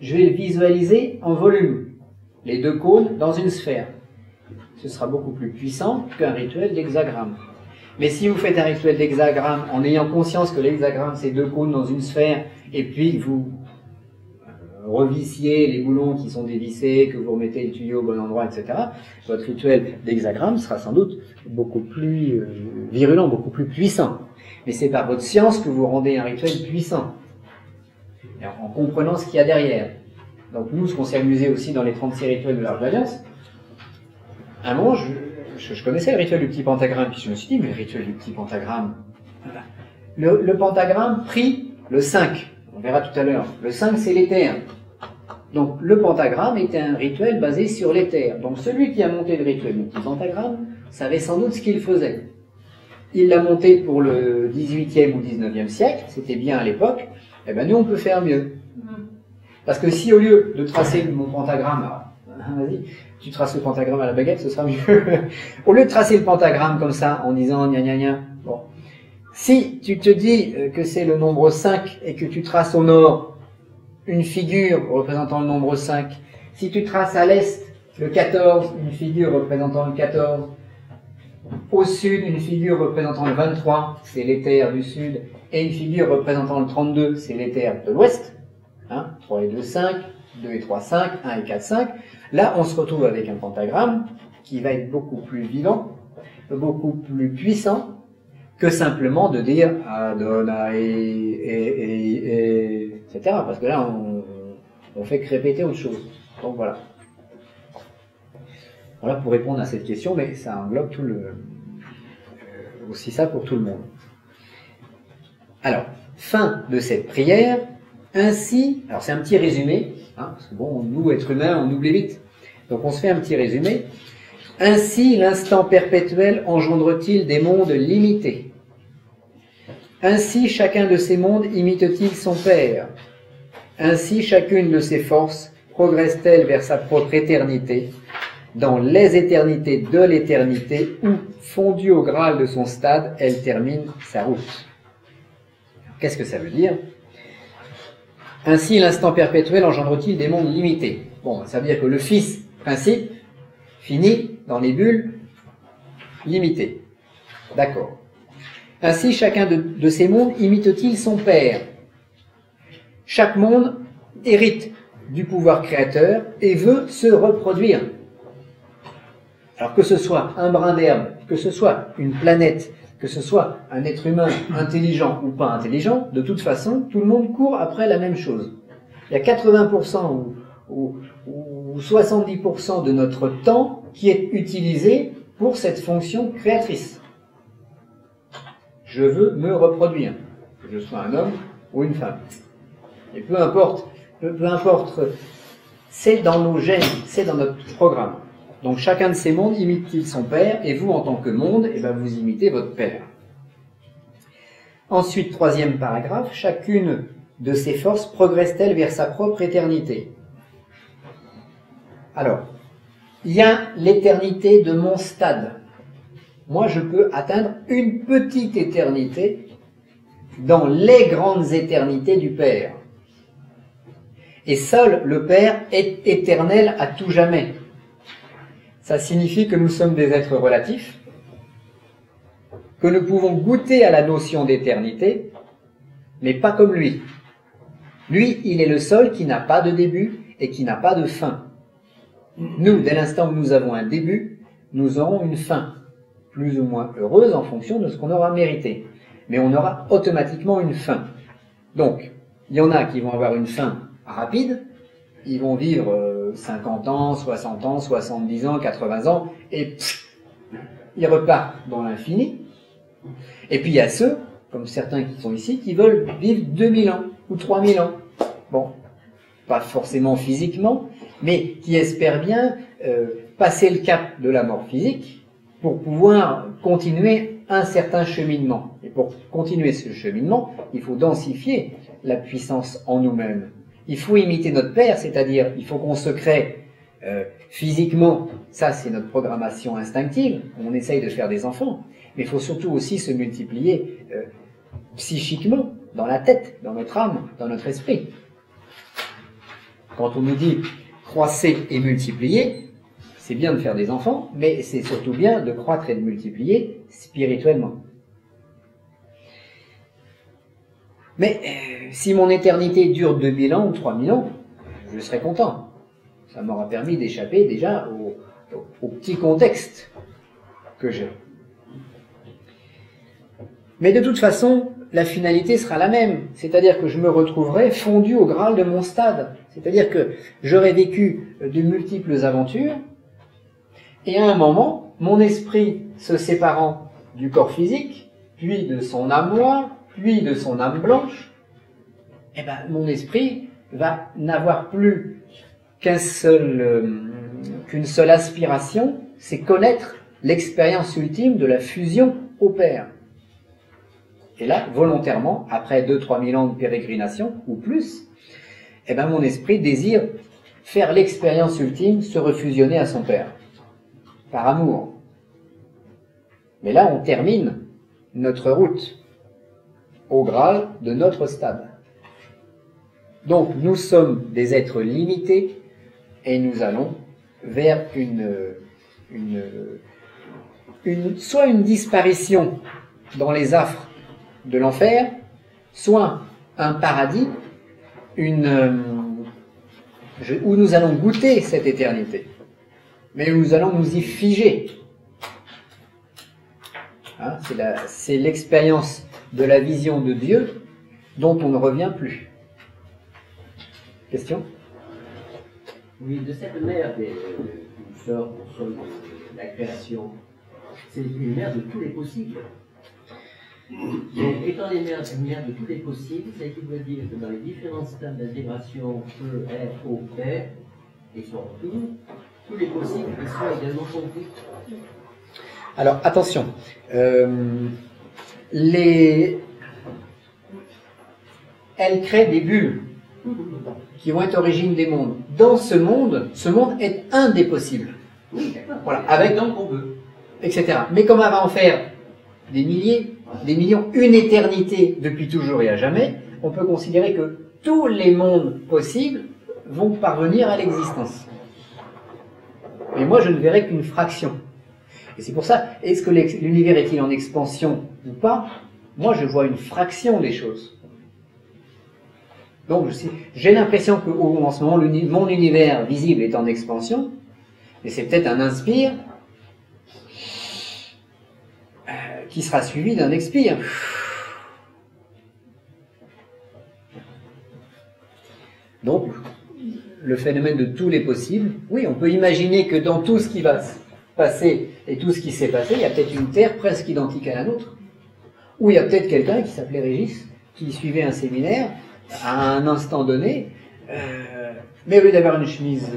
S1: Je vais le visualiser en volume. Les deux cônes dans une sphère. Ce sera beaucoup plus puissant qu'un rituel d'hexagramme. Mais si vous faites un rituel d'hexagramme en ayant conscience que l'hexagramme, c'est deux cônes dans une sphère, et puis vous reviciez les boulons qui sont dévissés, que vous remettez le tuyau au bon endroit, etc., votre rituel d'hexagramme sera sans doute beaucoup plus virulent, beaucoup plus puissant. Mais c'est par votre science que vous rendez un rituel puissant, en comprenant ce qu'il y a derrière. Donc nous, ce qu'on s'est amusé aussi dans les 36 rituels de l'Arche de l'Alliance, à un moment, je connaissais le rituel du petit pentagramme, puis je me suis dit, mais le rituel du petit pentagramme, le pentagramme prie le 5. On verra tout à l'heure. Le 5, c'est l'éther. Donc, le pentagramme était un rituel basé sur l'éther. Donc, celui qui a monté le rituel du petit pentagramme savait sans doute ce qu'il faisait. Il l'a monté pour le 18e ou 19e siècle, c'était bien à l'époque. Eh bien, nous, on peut faire mieux. Parce que si, au lieu de tracer mon pentagramme, vas-y, tu traces le pentagramme à la baguette, ce sera mieux. Au lieu de tracer le pentagramme comme ça, en disant gna gna gna, bon. Si tu te dis que c'est le nombre 5 et que tu traces au nord une figure représentant le nombre 5, si tu traces à l'est le 14, une figure représentant le 14, au sud une figure représentant le 23, c'est l'éther du sud, et une figure représentant le 32, c'est l'éther de l'ouest, 3 et 2, 5, 2 et 3, 5, 1 et 4, 5, là on se retrouve avec un pentagramme qui va être beaucoup plus vivant, beaucoup plus puissant, que simplement de dire Adonai etc. Parce que là, on fait que répéter autre chose. Donc voilà. Voilà pour répondre à cette question, mais ça englobe aussi ça pour tout le monde. Alors, fin de cette prière. Ainsi, alors c'est un petit résumé, parce que bon, nous, êtres humains, on oublie vite. Donc on se fait un petit résumé. Ainsi, l'instant perpétuel engendre-t-il des mondes limités? Ainsi, chacun de ces mondes imite-t-il son Père? Ainsi, chacune de ces forces progresse-t-elle vers sa propre éternité? dans les éternités de l'éternité où, fondue au Graal de son stade, elle termine sa route. Qu'est-ce que ça veut dire? Ainsi, l'instant perpétuel engendre-t-il des mondes limités? Bon, ça veut dire que le Fils, principe, finit dans les bulles limitées. D'accord. Ainsi, chacun de ces mondes imite-t-il son Père? Chaque monde hérite du pouvoir créateur et veut se reproduire. Alors que ce soit un brin d'herbe, que ce soit une planète, que ce soit un être humain intelligent ou pas intelligent, de toute façon, tout le monde court après la même chose. Il y a 80% ou 70% de notre temps qui est utilisé pour cette fonction créatrice. Je veux me reproduire, que je sois un homme ou une femme. Et peu importe, c'est dans nos gènes, c'est dans notre programme. Donc chacun de ces mondes imite-t-il son père, et vous, en tant que monde, eh ben, vous imitez votre père. Ensuite, troisième paragraphe, chacune de ces forces progresse-t-elle vers sa propre éternité? Alors, il y a l'éternité de mon stade. Moi, je peux atteindre une petite éternité dans les grandes éternités du Père. Et seul le Père est éternel à tout jamais. Ça signifie que nous sommes des êtres relatifs, que nous pouvons goûter à la notion d'éternité, mais pas comme lui. Lui, il est le seul qui n'a pas de début et qui n'a pas de fin. Nous, dès l'instant où nous avons un début, nous aurons une fin, plus ou moins heureuse en fonction de ce qu'on aura mérité. Mais on aura automatiquement une fin. Donc, il y en a qui vont avoir une fin rapide, ils vont vivre 50 ans, 60 ans, 70 ans, 80 ans, et ils repartent dans l'infini. Et puis il y a ceux, comme certains qui sont ici, qui veulent vivre 2000 ans ou 3000 ans. Bon, pas forcément physiquement, mais qui espèrent bien passer le cap de la mort physique pour pouvoir continuer un certain cheminement. Et pour continuer ce cheminement, il faut densifier la puissance en nous-mêmes. Il faut imiter notre Père, c'est-à-dire il faut qu'on se crée physiquement, ça c'est notre programmation instinctive, on essaye de faire des enfants, mais il faut surtout aussi se multiplier psychiquement, dans la tête, dans notre âme, dans notre esprit. Quand on nous dit croissez et multipliez, c'est bien de faire des enfants, mais c'est surtout bien de croître et de multiplier spirituellement. Mais si mon éternité dure 2000 ans ou 3000 ans, je serai content. Ça m'aura permis d'échapper déjà au petit contexte que j'ai. Mais de toute façon, la finalité sera la même. C'est-à-dire que je me retrouverai fondu au Graal de mon stade. C'est-à-dire que j'aurai vécu de multiples aventures, et à un moment, mon esprit se séparant du corps physique, puis de son âme noire, puis de son âme blanche, eh ben, mon esprit va n'avoir plus qu'une seule aspiration, c'est connaître l'expérience ultime de la fusion au Père. Et là, volontairement, après 2-3 000 ans de pérégrination, ou plus, eh ben, mon esprit désire faire l'expérience ultime, se refusionner à son Père, par amour. Mais là, on termine notre route au Graal de notre stade. Donc, nous sommes des êtres limités et nous allons vers soit une disparition dans les affres de l'enfer, soit un paradis, où nous allons goûter cette éternité, mais où nous allons nous y figer. Hein, c'est l'expérience de la vision de Dieu dont on ne revient plus. Question?
S6: Oui, de cette mer qui sort au sol de la création, c'est une mer de tous les possibles. Donc, étant une mer de tous les possibles, ça veut dire que dans les différents stades d'intégration E, R, O, Père, et surtout, tous les possibles qui sont également compris.
S1: Alors, attention. Elle crée des bulles qui vont être origine des mondes. Dans ce monde est un des possibles.
S6: Oui, d'accord.
S1: Voilà, avec
S6: tant qu'on veut.
S1: etc. Mais comme elle va en faire des milliers, des millions, une éternité depuis toujours et à jamais, on peut considérer que tous les mondes possibles vont parvenir à l'existence. Et moi, je ne verrai qu'une fraction. Et c'est pour ça, est-ce que l'univers est-il en expansion ou pas? Moi, je vois une fraction des choses. Donc, j'ai l'impression qu'en ce moment, mon univers visible est en expansion, mais c'est peut-être un inspire qui sera suivi d'un expire. Donc, le phénomène de tous les possibles, oui, on peut imaginer que dans tout ce qui va se passer et tout ce qui s'est passé, il y a peut-être une Terre presque identique à la nôtre. Ou il y a peut-être quelqu'un qui s'appelait Régis, qui suivait un séminaire à un instant donné, mais au lieu d'avoir une chemise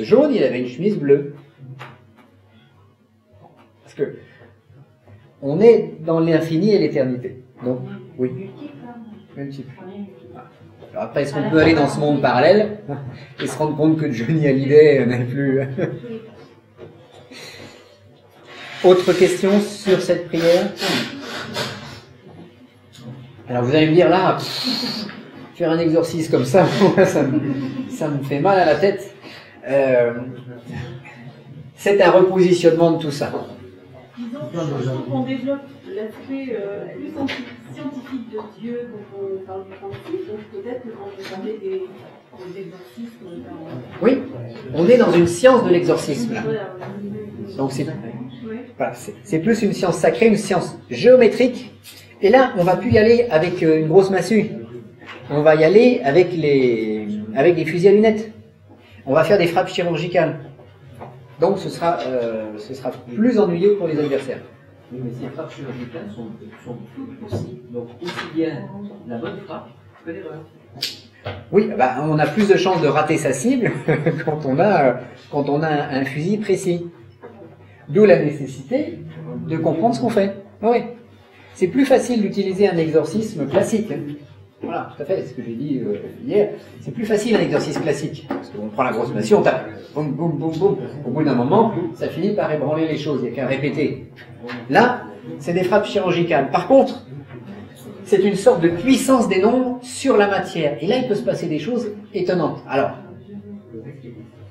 S1: jaune, il avait une chemise bleue. Parce que on est dans l'infini et l'éternité. Donc, oui. Même type. Alors après, est-ce qu'on peut aller dans ce monde parallèle et se rendre compte que Johnny Hallyday n'est plus... Autre question sur cette prière? Alors vous allez me dire là, faire un exorcisme comme ça, moi, ça me fait mal à la tête. C'est un repositionnement de tout ça.
S4: Disons, surtout qu'on développe l'aspect plus scientifique de Dieu quand on parle du principe, donc peut-être que quand on parlait des exorcismes...
S1: Oui, on est dans une science de l'exorcisme là. Donc c'est plus une science sacrée, une science géométrique. Et là, on va plus y aller avec une grosse massue. On va y aller avec des fusils à lunettes. On va faire des frappes chirurgicales. Donc ce sera plus ennuyeux pour les adversaires.
S6: Oui, mais ces frappes chirurgicales sont toutes possibles. Donc aussi bien la bonne frappe que l'erreur.
S1: Oui, bah, on a plus de chances de rater sa cible quand on a un fusil précis. D'où la nécessité de comprendre ce qu'on fait. Oui. C'est plus facile d'utiliser un exorcisme classique. Voilà, tout à fait, c'est ce que j'ai dit hier. C'est plus facile un exorcisme classique. Parce qu'on prend la grosse massue, on tape. Boum, boum, boum, boum. Au bout d'un moment, ça finit par ébranler les choses. Il n'y a qu'à répéter. Là, c'est des frappes chirurgicales. Par contre, c'est une sorte de puissance des nombres sur la matière. Et là, il peut se passer des choses étonnantes. Alors,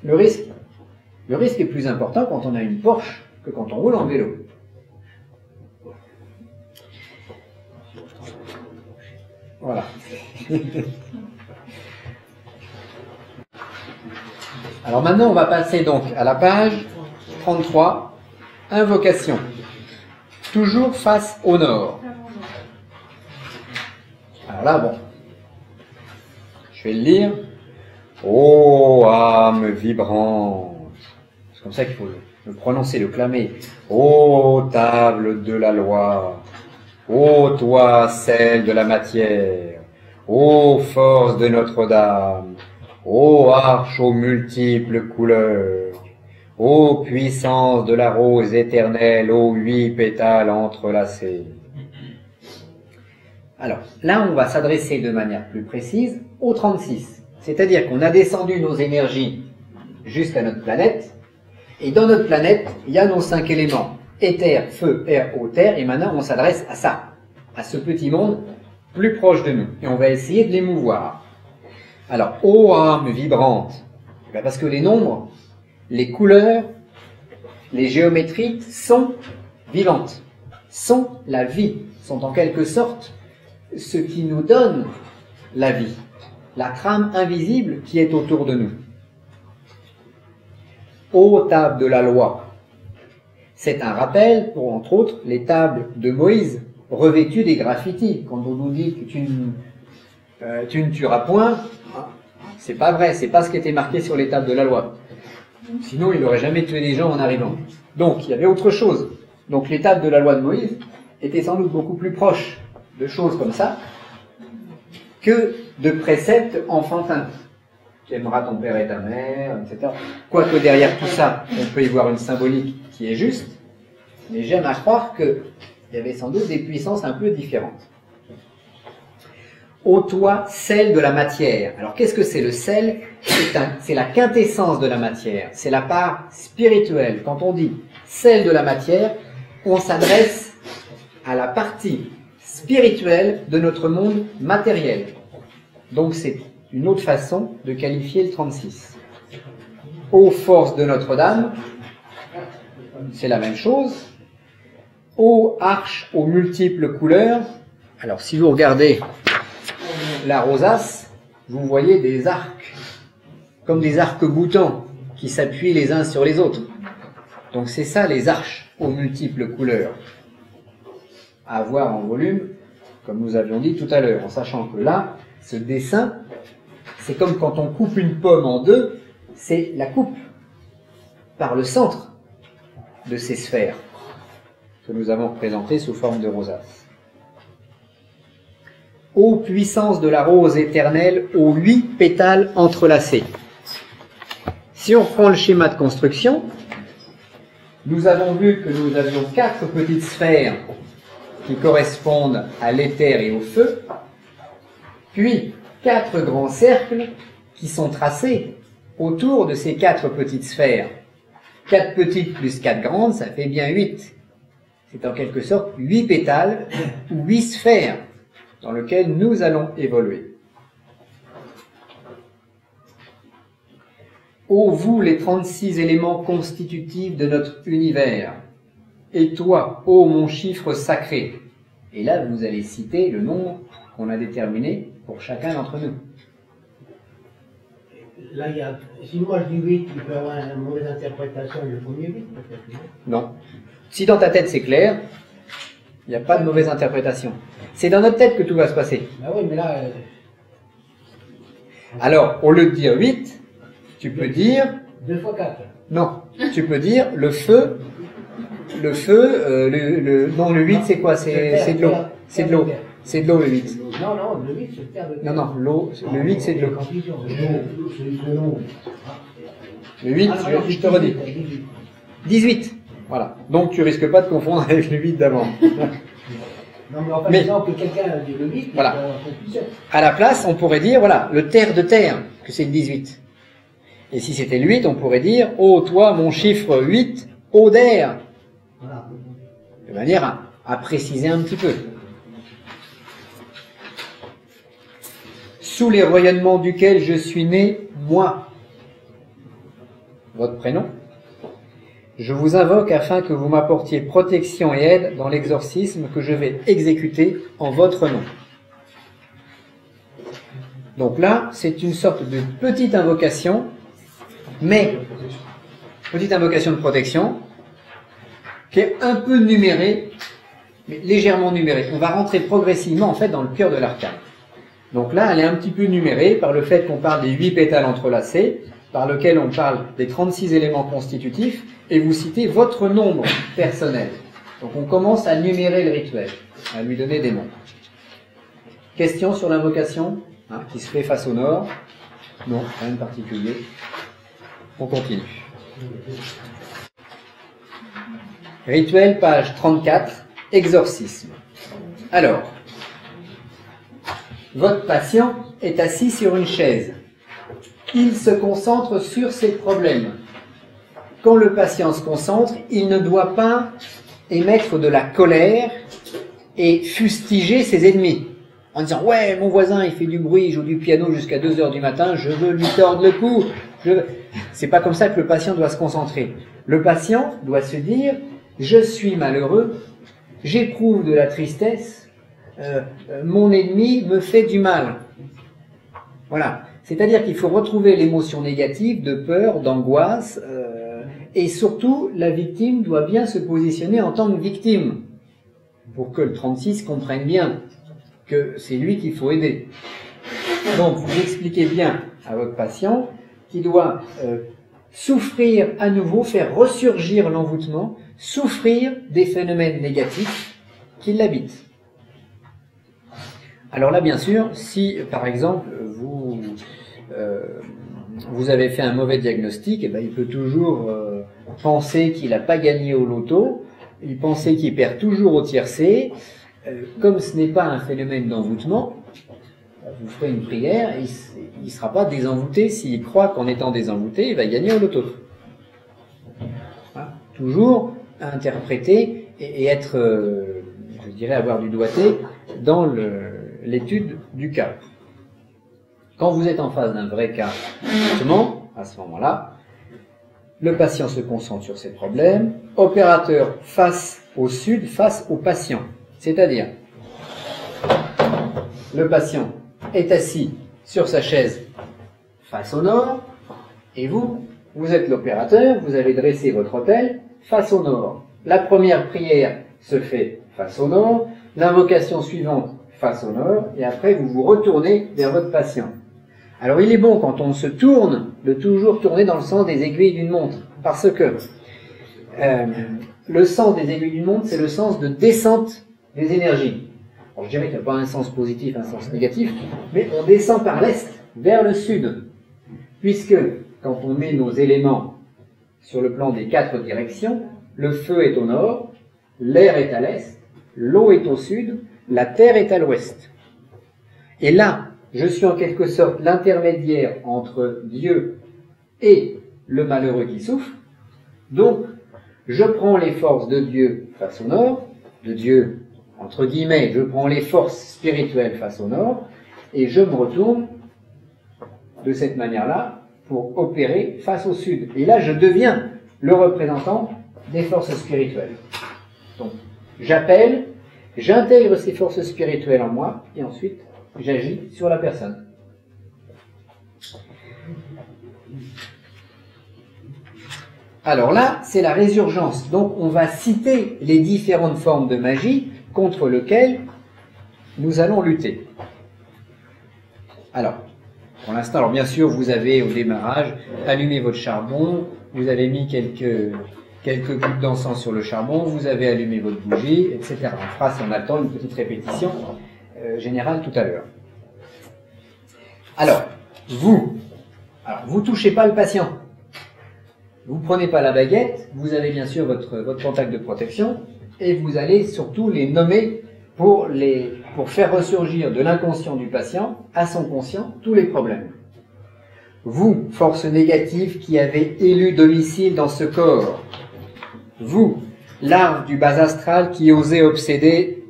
S1: le risque est plus important quand on a une Porsche que quand on roule en vélo. Voilà. Alors maintenant, on va passer donc à la page 33, invocation. Toujours face au nord. Alors là, bon, je vais le lire. Ô âme vibrante. C'est comme ça qu'il faut le prononcer, le clamer. Ô table de la loi. Ô toi, celle de la matière, ô force de Notre-Dame, ô arche aux multiples couleurs, ô puissance de la rose éternelle, aux 8 pétales entrelacés. Alors, là, on va s'adresser de manière plus précise au 36. C'est-à-dire qu'on a descendu nos énergies jusqu'à notre planète, et dans notre planète, il y a nos 5 éléments. Éther, feu, air, eau, terre, et maintenant on s'adresse à ça, à ce petit monde plus proche de nous, et on va essayer de l'émouvoir. Alors, ô âme vibrante, parce que les nombres, les couleurs, les géométries sont vivantes, sont la vie, sont en quelque sorte ce qui nous donne la vie, la trame invisible qui est autour de nous. Ô table de la loi, c'est un rappel pour, entre autres, les tables de Moïse revêtues des graffitis. Quand on nous dit que tu ne tueras point, c'est pas vrai, c'est pas ce qui était marqué sur les tables de la loi. Sinon, il n'aurait jamais tué des gens en arrivant. Donc, il y avait autre chose. Donc, les tables de la loi de Moïse étaient sans doute beaucoup plus proches de choses comme ça que de préceptes enfantins. Tu aimeras ton père et ta mère, etc. Quoique derrière tout ça, on peut y voir une symbolique qui est juste, mais j'aime à croire qu'il y avait sans doute des puissances un peu différentes. Ô toi, sel de la matière. Alors qu'est-ce que c'est le sel? C'est la quintessence de la matière, c'est la part spirituelle. Quand on dit sel de la matière, on s'adresse à la partie spirituelle de notre monde matériel. Donc c'est une autre façon de qualifier le 36. Ô force de Notre-Dame, c'est la même chose. Ô arche aux multiples couleurs. Alors si vous regardez la rosace, vous voyez des arcs, comme des arcs-boutants qui s'appuient les uns sur les autres. Donc c'est ça les arches aux multiples couleurs. À voir en volume, comme nous avions dit tout à l'heure, en sachant que là, ce dessin, c'est comme quand on coupe une pomme en deux, c'est la coupe par le centre de ces sphères que nous avons représentées sous forme de rosace. Ô puissance de la rose éternelle, aux 8 pétales entrelacés. Si on prend le schéma de construction, nous avons vu que nous avions 4 petites sphères qui correspondent à l'éther et au feu, puis 4 grands cercles qui sont tracés autour de ces 4 petites sphères. 4 petites plus 4 grandes, ça fait bien 8. C'est en quelque sorte 8 pétales ou 8 sphères dans lesquelles nous allons évoluer. Ô vous les 36 éléments constitutifs de notre univers, et toi, ô mon chiffre sacré. Et là, vous allez citer le nombre qu'on a déterminé pour chacun d'entre nous.
S2: Là, il y a, si moi je dis 8, il peut y avoir une mauvaise interprétation du premier 8, peut-être.
S1: Non. Si dans ta tête c'est clair, il n'y a pas de mauvaise interprétation. C'est dans notre tête que tout va se passer.
S2: Ah oui, mais là...
S1: Alors, au lieu de dire 8, tu peux dire...
S2: 2 fois 4.
S1: Non, tu peux dire le feu... non, le 8 c'est quoi? C'est de l'eau. C'est de l'eau. C'est de l'eau le 8.
S2: Non, non, le 8 c'est terre de terre.
S1: Non, l'eau, le 8 c'est de l'eau. Le 8, je te redis. 18. Voilà. Donc tu risques pas de confondre avec le 8 d'avant.
S2: Non, mais en fait, disons que quelqu'un dit le 8,
S1: voilà. À la place, on pourrait dire, voilà, le terre de terre, que c'est le 18. Et si c'était le 8, on pourrait dire, ô toi, mon chiffre 8, ô d'air.
S2: Voilà.
S1: De manière à préciser un petit peu. Sous les rayonnements duquel je suis né, moi, votre prénom, je vous invoque afin que vous m'apportiez protection et aide dans l'exorcisme que je vais exécuter en votre nom. Donc là, c'est une sorte de petite invocation, mais petite invocation de protection, qui est un peu numérée, mais légèrement numérée. On va rentrer progressivement en fait dans le cœur de l'arcane. Donc là, elle est un petit peu numérée par le fait qu'on parle des 8 pétales entrelacés, par lequel on parle des 36 éléments constitutifs, et vous citez votre nombre personnel. Donc on commence à numérer le rituel, à lui donner des noms. Question sur l'invocation qui se fait face au nord? Non, rien de particulier. On continue. Rituel, page 34, exorcisme. Alors, votre patient est assis sur une chaise. Il se concentre sur ses problèmes. Quand le patient se concentre, il ne doit pas émettre de la colère et fustiger ses ennemis. En disant, ouais, mon voisin, il fait du bruit, il joue du piano jusqu'à 2 heures du matin, je veux lui tordre le cou. C'est pas comme ça que le patient doit se concentrer. Le patient doit se dire, je suis malheureux, j'éprouve de la tristesse, mon ennemi me fait du mal. Voilà. C'est-à-dire qu'il faut retrouver l'émotion négative de peur, d'angoisse, et surtout, la victime doit bien se positionner en tant que victime, pour que le 36 comprenne bien que c'est lui qu'il faut aider. Donc, vous expliquez bien à votre patient qu'il doit souffrir à nouveau, faire ressurgir l'envoûtement, souffrir des phénomènes négatifs qui l'habitent. Alors là, bien sûr, si, par exemple, vous avez fait un mauvais diagnostic, eh ben, il peut toujours penser qu'il n'a pas gagné au loto, il pensait qu'il perd toujours au tiercé. Comme ce n'est pas un phénomène d'envoûtement, vous ferez une prière et il ne sera pas désenvoûté. S'il croit qu'en étant désenvoûté, il va gagner au loto. Hein? Toujours interpréter et être, je dirais, avoir du doigté dans l'étude du cas. Quand vous êtes en face d'un vrai cas, justement, à ce moment-là, le patient se concentre sur ses problèmes, opérateur face au sud, face au patient. C'est-à-dire, le patient est assis sur sa chaise face au nord, et vous êtes l'opérateur, vous avez dressé votre autel face au nord. La première prière se fait face au nord, l'invocation suivante face au nord, et après vous vous retournez vers votre patient. Alors il est bon quand on se tourne, de toujours tourner dans le sens des aiguilles d'une montre, parce que le sens des aiguilles d'une montre, c'est le sens de descente des énergies. Alors je dirais qu'il n'y a pas un sens positif, un sens négatif, mais on descend par l'est, vers le sud, puisque quand on met nos éléments sur le plan des 4 directions, le feu est au nord, l'air est à l'est, l'eau est au sud, la terre est à l'ouest. Et là, je suis en quelque sorte l'intermédiaire entre Dieu et le malheureux qui souffre. Donc, je prends les forces de Dieu face au nord, de Dieu, entre guillemets, je prends les forces spirituelles face au nord, et je me retourne de cette manière-là pour opérer face au sud. Et là, je deviens le représentant des forces spirituelles. Donc, j'appelle, j'intègre ces forces spirituelles en moi, et ensuite, j'agis sur la personne. Alors là, c'est la résurgence. Donc, on va citer les différentes formes de magie contre lesquelles nous allons lutter. Alors, pour l'instant, alors bien sûr, vous avez au démarrage allumé votre charbon, vous avez mis quelques gouttes d'encens sur le charbon, vous avez allumé votre bougie, etc. On fera, si on a le temps, une petite répétition générale tout à l'heure. Alors, vous touchez pas le patient. Vous prenez pas la baguette, vous avez bien sûr votre contact de protection, et vous allez surtout les nommer pour faire ressurgir de l'inconscient du patient à son conscient tous les problèmes. Vous, force négative qui avez élu domicile dans ce corps, vous, larve du bas astral qui osait obséder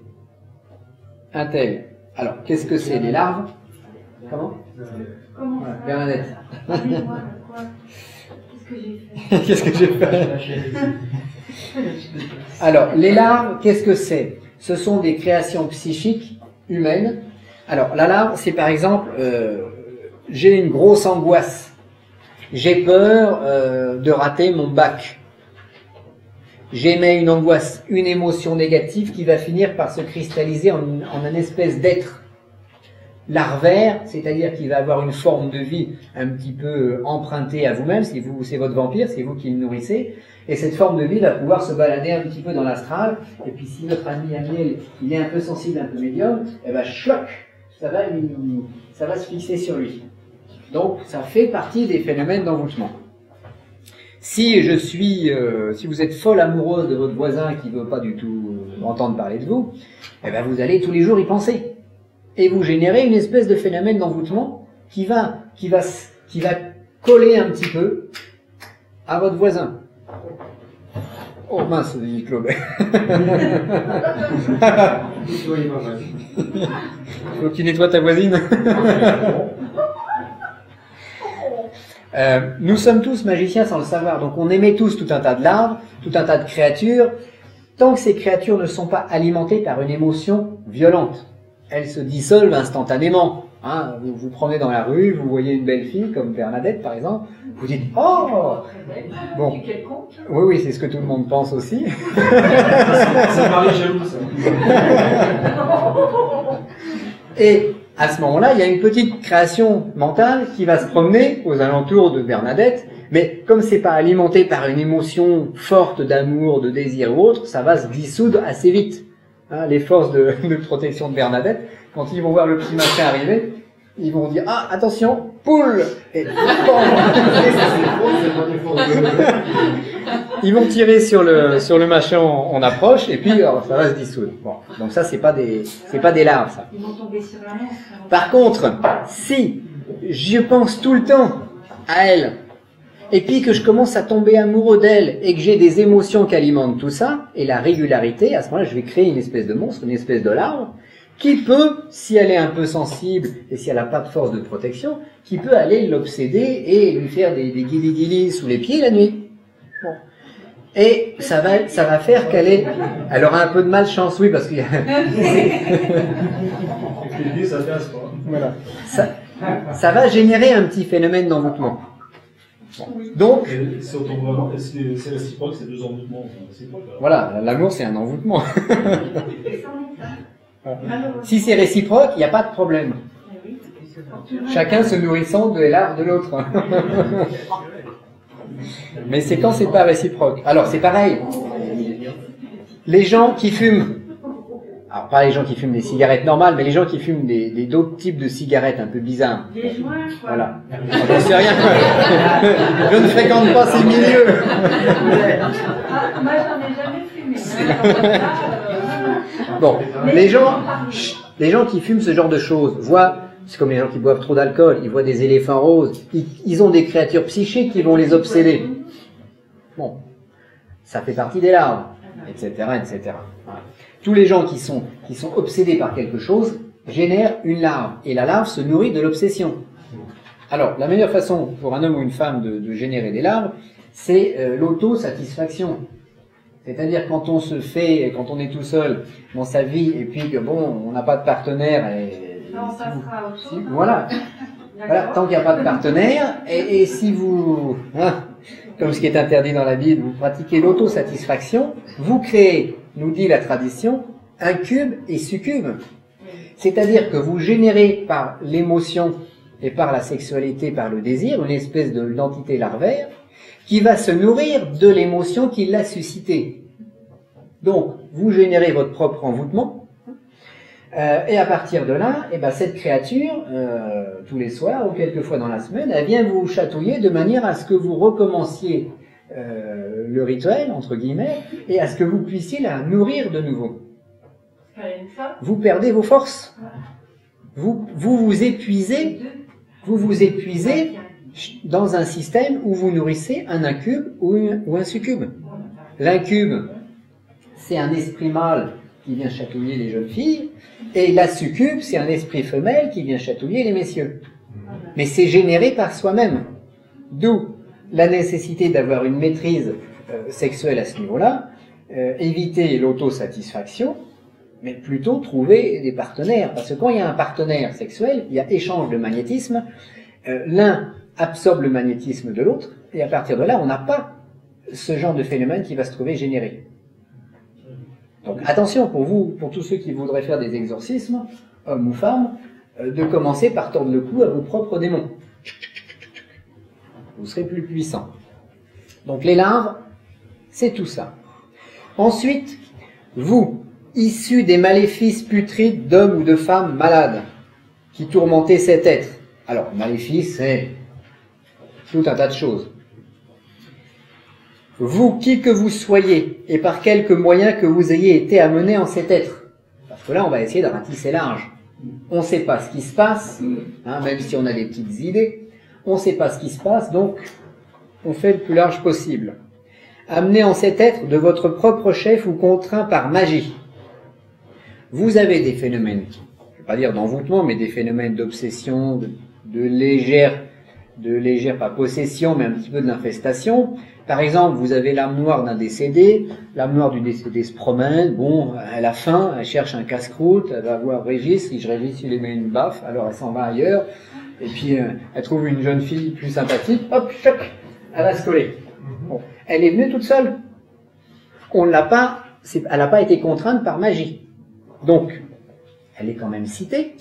S1: un tel. Alors, qu'est-ce que c'est les larves? Comment? Voilà, Bernadette. Qu'est-ce que j'ai fait? Alors, les larves, qu'est-ce que c'est? Ce sont des créations psychiques humaines. Alors, la larve, c'est par exemple, j'ai une grosse angoisse. J'ai peur de rater mon bac. J'émets une angoisse, une émotion négative qui va finir par se cristalliser en un espèce d'être larvaire, c'est-à-dire qu'il va avoir une forme de vie un petit peu empruntée à vous-même, c'est votre vampire, c'est vous qui le nourrissez, et cette forme de vie va pouvoir se balader un petit peu dans l'astral, et puis si notre ami Amiel, il est un peu sensible, un peu médium, et ben schlock, ça va se fixer sur lui. Donc ça fait partie des phénomènes d'envoûtement. Si vous êtes folle amoureuse de votre voisin qui ne veut pas du tout entendre parler de vous, eh ben vous allez tous les jours y penser. Et vous générez une espèce de phénomène d'envoûtement qui va coller un petit peu à votre voisin. Oh mince, dit Claude. Faut que tu nettoies ta voisine. Nous sommes tous magiciens sans le savoir, donc on émet tous tout un tas de larves, tout un tas de créatures, tant que ces créatures ne sont pas alimentées par une émotion violente. Elles se dissolvent instantanément. Hein, vous vous promenez dans la rue, vous voyez une belle fille comme Bernadette par exemple, vous dites « Oh !» Bon, oui, c'est ce que tout le monde pense aussi.
S5: Ça paraît jaloux, ça.
S1: Et à ce moment-là, il y a une petite création mentale qui va se promener aux alentours de Bernadette, mais comme c'est pas alimenté par une émotion forte d'amour, de désir ou autre, ça va se dissoudre assez vite. Hein, les forces de protection de Bernadette, quand ils vont voir le petit machin arriver, ils vont dire « Ah, attention, poule !» Et ils vont tirer sur le machin en approche, et puis alors, ça va se dissoudre. Bon, donc ça, c'est pas des larves, ça.
S7: Ils vont tomber sur la monstre.
S1: Par contre, si je pense tout le temps à elle, et puis que je commence à tomber amoureux d'elle, et que j'ai des émotions qui alimentent tout ça, et la régularité, à ce moment-là, je vais créer une espèce de monstre, une espèce de larve, qui peut, si elle est un peu sensible, et si elle n'a pas de force de protection, qui peut aller l'obséder et lui faire des guilis sous les pieds la nuit. Bon. Et ça va faire elle aura un peu de malchance, oui, parce qu'il y a...
S5: Ça casse pas.
S1: Voilà. Ça va générer un petit phénomène d'envoûtement. Bon. Donc,
S8: C'est vraiment, c'est réciproque, c'est deux envoûtements réciproques.
S1: voilà, l'amour c'est un envoûtement. Si c'est réciproque, il n'y a pas de problème. Chacun se nourrissant de l'art de l'autre. Mais c'est quand c'est pas réciproque. Alors c'est pareil. Les gens qui fument, alors pas les gens qui fument des cigarettes normales, mais les gens qui fument d'autres types de cigarettes un peu bizarres.
S7: Des joints, quoi.
S1: Voilà. J'en sais rien. Je ne fréquente pas ces milieux.
S7: Ah, moi, j'en ai jamais fumé.
S1: Bon, les gens qui fument ce genre de choses voient, c'est comme les gens qui boivent trop d'alcool, ils voient des éléphants roses, ils ont des créatures psychiques qui vont les obséder. Bon, ça fait partie des larves, etc., etc. Voilà. Tous les gens qui sont obsédés par quelque chose génèrent une larve, et la larve se nourrit de l'obsession. Alors, la meilleure façon pour un homme ou une femme de générer des larves, c'est l'autosatisfaction. C'est-à-dire quand on est tout seul dans sa vie, et puis que bon, on n'a pas de partenaire, et
S7: Non, ça sera autre chose.
S1: voilà. Voilà, tant qu'il n'y a pas de partenaire, et si vous, hein, comme ce qui est interdit dans la Bible, vous pratiquez l'autosatisfaction, vous créez, nous dit la tradition, incube et succube. C'est-à-dire que vous générez par l'émotion et par la sexualité, par le désir, une espèce d'entité larvaire qui va se nourrir de l'émotion qui l'a suscitée. Donc, vous générez votre propre envoûtement, et à partir de là, eh ben, cette créature, tous les soirs ou quelques fois dans la semaine, elle vient vous chatouiller de manière à ce que vous recommenciez le rituel, entre guillemets, et à ce que vous puissiez la nourrir de nouveau. Vous perdez vos forces. Vous épuisez dans un système où vous nourrissez un incube ou un succube. L'incube, c'est un esprit mâle qui vient chatouiller les jeunes filles, et la succube, c'est un esprit femelle qui vient chatouiller les messieurs. Mais c'est généré par soi-même. D'où la nécessité d'avoir une maîtrise sexuelle à ce niveau-là, éviter l'autosatisfaction, mais plutôt trouver des partenaires. Parce que quand il y a un partenaire sexuel, il y a échange de magnétisme, l'un absorbe le magnétisme de l'autre, et à partir de là, on n'a pas ce genre de phénomène qui va se trouver généré. Donc attention pour tous ceux qui voudraient faire des exorcismes, hommes ou femmes, de commencer par tordre le cou à vos propres démons. Vous serez plus puissants. Donc les larves, c'est tout ça. Ensuite, vous, issus des maléfices putrides d'hommes ou de femmes malades, qui tourmentaient cet être. Alors, maléfice, c'est tout un tas de choses. Vous, qui que vous soyez, et par quelque moyen que vous ayez été amené en cet être. Parce que là, on va essayer de ratisser large. On ne sait pas ce qui se passe, hein, même si on a des petites idées. On ne sait pas ce qui se passe, donc on fait le plus large possible. Amené en cet être de votre propre chef ou contraint par magie. Vous avez des phénomènes, je ne vais pas dire d'envoûtement, mais des phénomènes d'obsession, de légère, pas possession, mais un petit peu de l'infestation. Par exemple, vous avez l'âme noire d'un décédé, l'âme noire du décédé se promène, bon, elle a faim, elle cherche un casse-croûte, elle va voir Régis, Régis il lui met une baffe, alors elle s'en va ailleurs, et puis elle trouve une jeune fille plus sympathique, hop, choc, elle va se coller. Bon, elle est venue toute seule. Elle n'a pas été contrainte par magie. Donc, elle est quand même citée.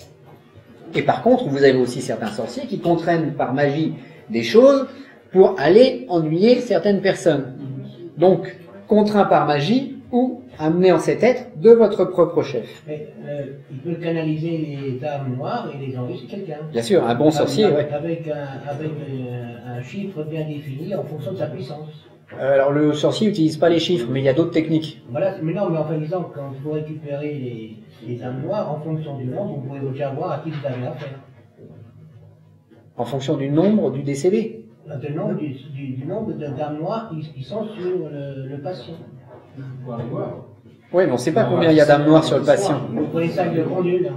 S1: Et par contre, vous avez aussi certains sorciers qui contraignent par magie des choses pour aller ennuyer certaines personnes. Donc, contraint par magie ou amené en cet être de votre propre chef.
S2: Mais, il peut canaliser les âmes noires et les envoyer chez quelqu'un.
S1: Bien sûr, un bon sorcier, oui.
S2: Avec un chiffre bien défini en fonction de sa puissance.
S1: Alors le sorcier n'utilise pas les chiffres, mais il y a d'autres techniques.
S2: Voilà, mais non, mais enfin, disons, quand vous récupérez les âmes noires, en fonction du nombre, vous pouvez déjà voir à qui vous avez affaire.
S1: En fonction du nombre du décédé.
S2: Du nombre d'âmes noires qui sont sur le patient.
S1: Oui, mais on ne sait pas combien il y a d'âmes noires sur le patient.
S2: Vous prenez ça avec le pendule.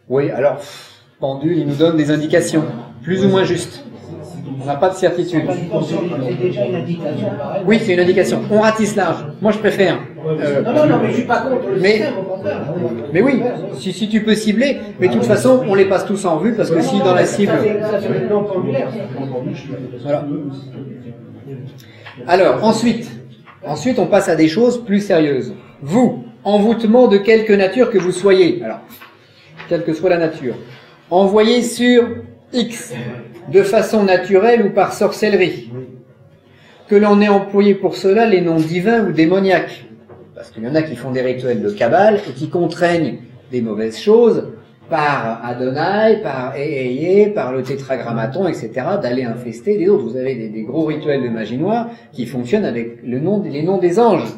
S1: Oui, alors, pendule, il nous donne des indications, plus ou moins justes. On n'a pas de certitude.
S2: C'est déjà une indication, pareil.
S1: Oui, c'est une indication. On ratisse large. Moi, je préfère.
S2: Non, mais je suis pas contre le système, au contraire.
S1: Mais oui, si tu peux cibler, mais de toute façon, on les passe tous en revue, parce que si dans la cible...
S2: Ça, c'est le nom pendulaire.
S1: Voilà. Alors, ensuite, on passe à des choses plus sérieuses. Vous, envoûtement de quelque nature que vous soyez, alors, quelle que soit la nature, envoyez sur X, de façon naturelle ou par sorcellerie, que l'on ait employé pour cela les noms divins ou démoniaques, parce qu'il y en a qui font des rituels de cabale et qui contraignent des mauvaises choses par Adonai, par Eye, par le tétragrammaton, etc., d'aller infester les autres. Vous avez des gros rituels de magie noire qui fonctionnent avec les noms des anges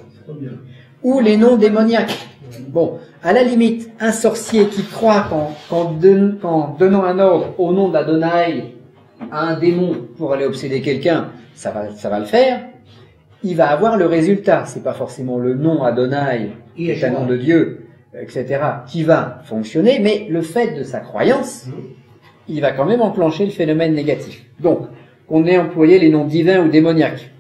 S1: ou les noms démoniaques. Bon, à la limite, un sorcier qui croit qu'en donnant un ordre au nom d'Adonai à un démon pour aller obséder quelqu'un, ça va le faire, il va avoir le résultat. C'est pas forcément le nom Adonai, qui est un nom de Dieu, etc., qui va fonctionner, mais le fait de sa croyance, il va quand même enclencher le phénomène négatif. Donc, qu'on ait employé les noms divins ou démoniaques.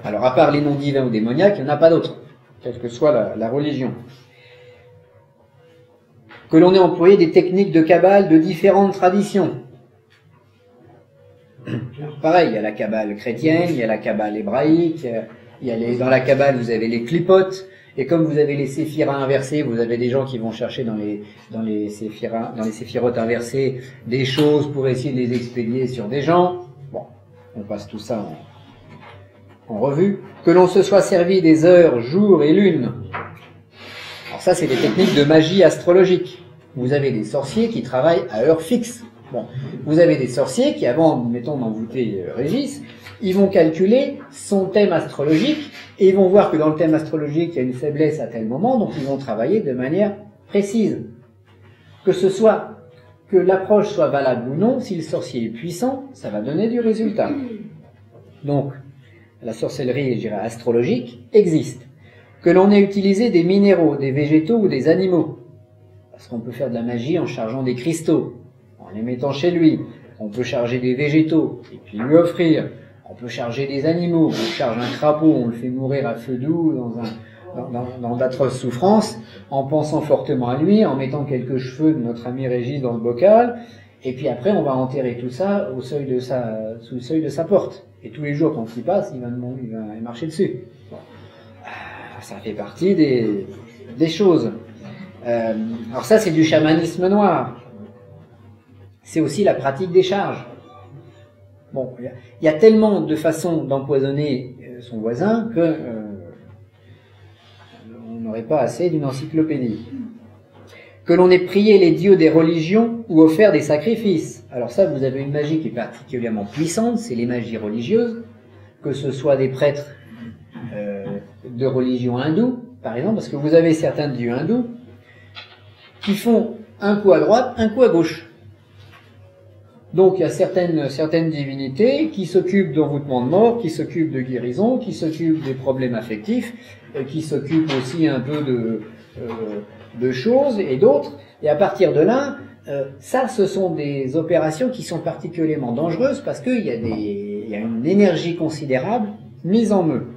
S1: Alors, à part les noms divins ou démoniaques, il n'y en a pas d'autres, quelle que soit la religion. Que l'on ait employé des techniques de cabale de différentes traditions. Pareil, il y a la cabale chrétienne, il y a la cabale hébraïque, dans la cabale vous avez les clipotes, et comme vous avez les séphiras inversés, vous avez des gens qui vont chercher dans les séphirotes inversés des choses pour essayer de les expédier sur des gens. Bon, on passe tout ça en revue. Que l'on se soit servi des heures, jours et lunes. Alors ça, c'est des techniques de magie astrologique. Vous avez des sorciers qui travaillent à heure fixe. Bon, vous avez des sorciers qui, avant, mettons, d'envoûter Régis, ils vont calculer son thème astrologique et ils vont voir que dans le thème astrologique, il y a une faiblesse à tel moment, donc ils vont travailler de manière précise. Que l'approche soit valable ou non, si le sorcier est puissant, ça va donner du résultat. Donc, la sorcellerie, je dirais, astrologique existe. Que l'on ait utilisé des minéraux, des végétaux ou des animaux. Parce qu'on peut faire de la magie en chargeant des cristaux, en les mettant chez lui. On peut charger des végétaux et puis lui offrir. On peut charger des animaux. On charge un crapaud, on le fait mourir à feu doux dans d'atroces souffrances, en pensant fortement à lui, en mettant quelques cheveux de notre ami Régis dans le bocal. Et puis après, on va enterrer tout ça sous le seuil de sa porte. Et tous les jours, quand il passe, il va marcher dessus. Bon. Ça fait partie des choses. Alors ça, c'est du chamanisme noir. C'est aussi la pratique des charges. Bon, il y a tellement de façons d'empoisonner son voisin que on n'aurait pas assez d'une encyclopédie. Que l'on ait prié les dieux des religions ou offert des sacrifices. Alors ça, vous avez une magie qui est particulièrement puissante, c'est les magies religieuses, que ce soit des prêtres de religion hindoue, par exemple, parce que vous avez certains dieux hindous qui font un coup à droite, un coup à gauche. Donc il y a certaines divinités qui s'occupent d'envoûtement de mort, qui s'occupent de guérison, qui s'occupent des problèmes affectifs, qui s'occupent aussi un peu de choses et d'autres. Et à partir de là, ça, ce sont des opérations qui sont particulièrement dangereuses parce qu'il y a une énergie considérable mise en eux.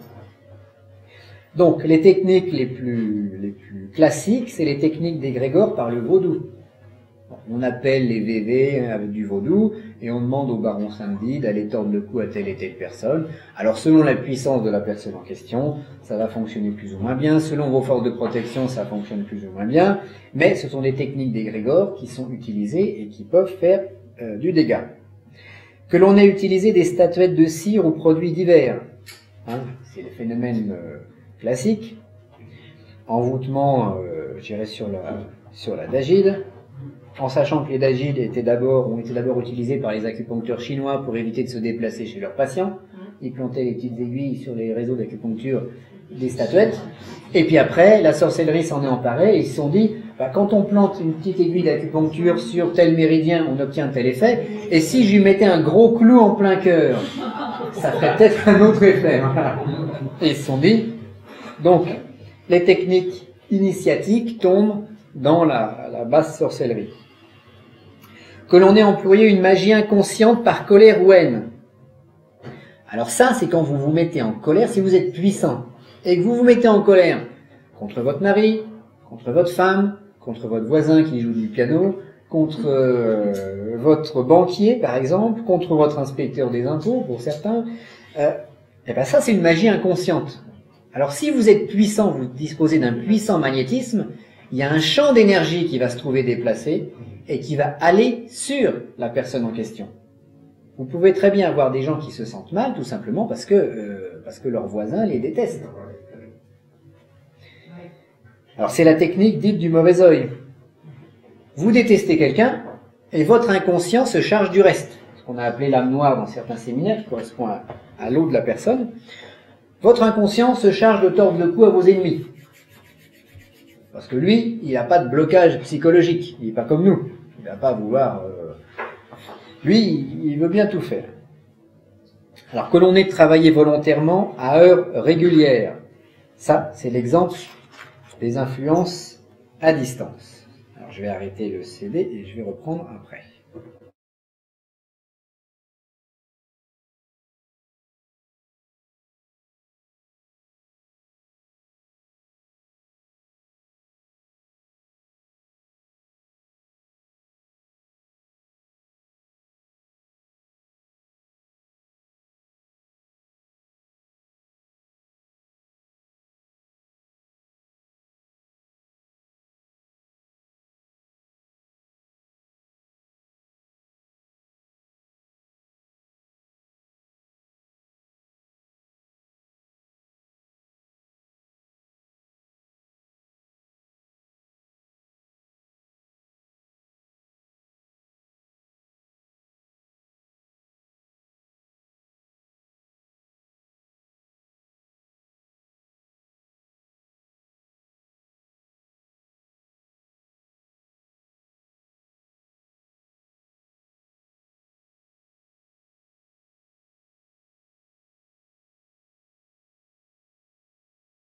S1: Donc les techniques les plus classiques, c'est les techniques d'égrégore par le vaudou. On appelle les VV avec du vaudou et on demande au baron Saint-Di d'aller tordre le cou à telle et telle personne. Alors selon la puissance de la personne en question, ça va fonctionner plus ou moins bien. Selon vos forces de protection, ça fonctionne plus ou moins bien. Mais ce sont des techniques d'égrégore qui sont utilisées et qui peuvent faire du dégât. Que l'on ait utilisé des statuettes de cire ou produits divers. C'est le phénomène classique. Envoûtement, je dirais sur la dagide. En sachant que les dagides ont été d'abord utilisés par les acupuncteurs chinois pour éviter de se déplacer chez leurs patients. ils plantaient les petites aiguilles sur les réseaux d'acupuncture des statuettes. Et puis après, la sorcellerie s'en est emparée et ils se sont dit, bah, quand on plante une petite aiguille d'acupuncture sur tel méridien, on obtient tel effet. Et si je lui mettais un gros clou en plein cœur, ça ferait peut-être un autre effet. Voilà. Et ils se sont dit, donc, les techniques initiatiques tombent dans la basse sorcellerie. Que l'on ait employé une magie inconsciente par colère ou haine. Alors ça, c'est quand vous vous mettez en colère, si vous êtes puissant, et que vous vous mettez en colère contre votre mari, contre votre femme, contre votre voisin qui joue du piano, contre votre banquier, par exemple, contre votre inspecteur des impôts, pour certains, et ben ça, c'est une magie inconsciente. Alors si vous êtes puissant, vous disposez d'un puissant magnétisme, il y a un champ d'énergie qui va se trouver déplacé et qui va aller sur la personne en question. Vous pouvez très bien avoir des gens qui se sentent mal, tout simplement parce que leurs voisins les détestent. Alors c'est la technique dite du mauvais œil. Vous détestez quelqu'un et votre inconscient se charge du reste. Ce qu'on a appelé l'âme noire dans certains séminaires, qui correspond à l'eau de la personne. Votre inconscient se charge de tordre le cou à vos ennemis. Parce que lui, il n'a pas de blocage psychologique. Il n'est pas comme nous. Il ne va pas vouloir... Lui, il veut bien tout faire. Alors que l'on ait travaillé volontairement à heures régulières. Ça, c'est l'exemple des influences à distance. Alors je vais arrêter le CD et je vais reprendre après.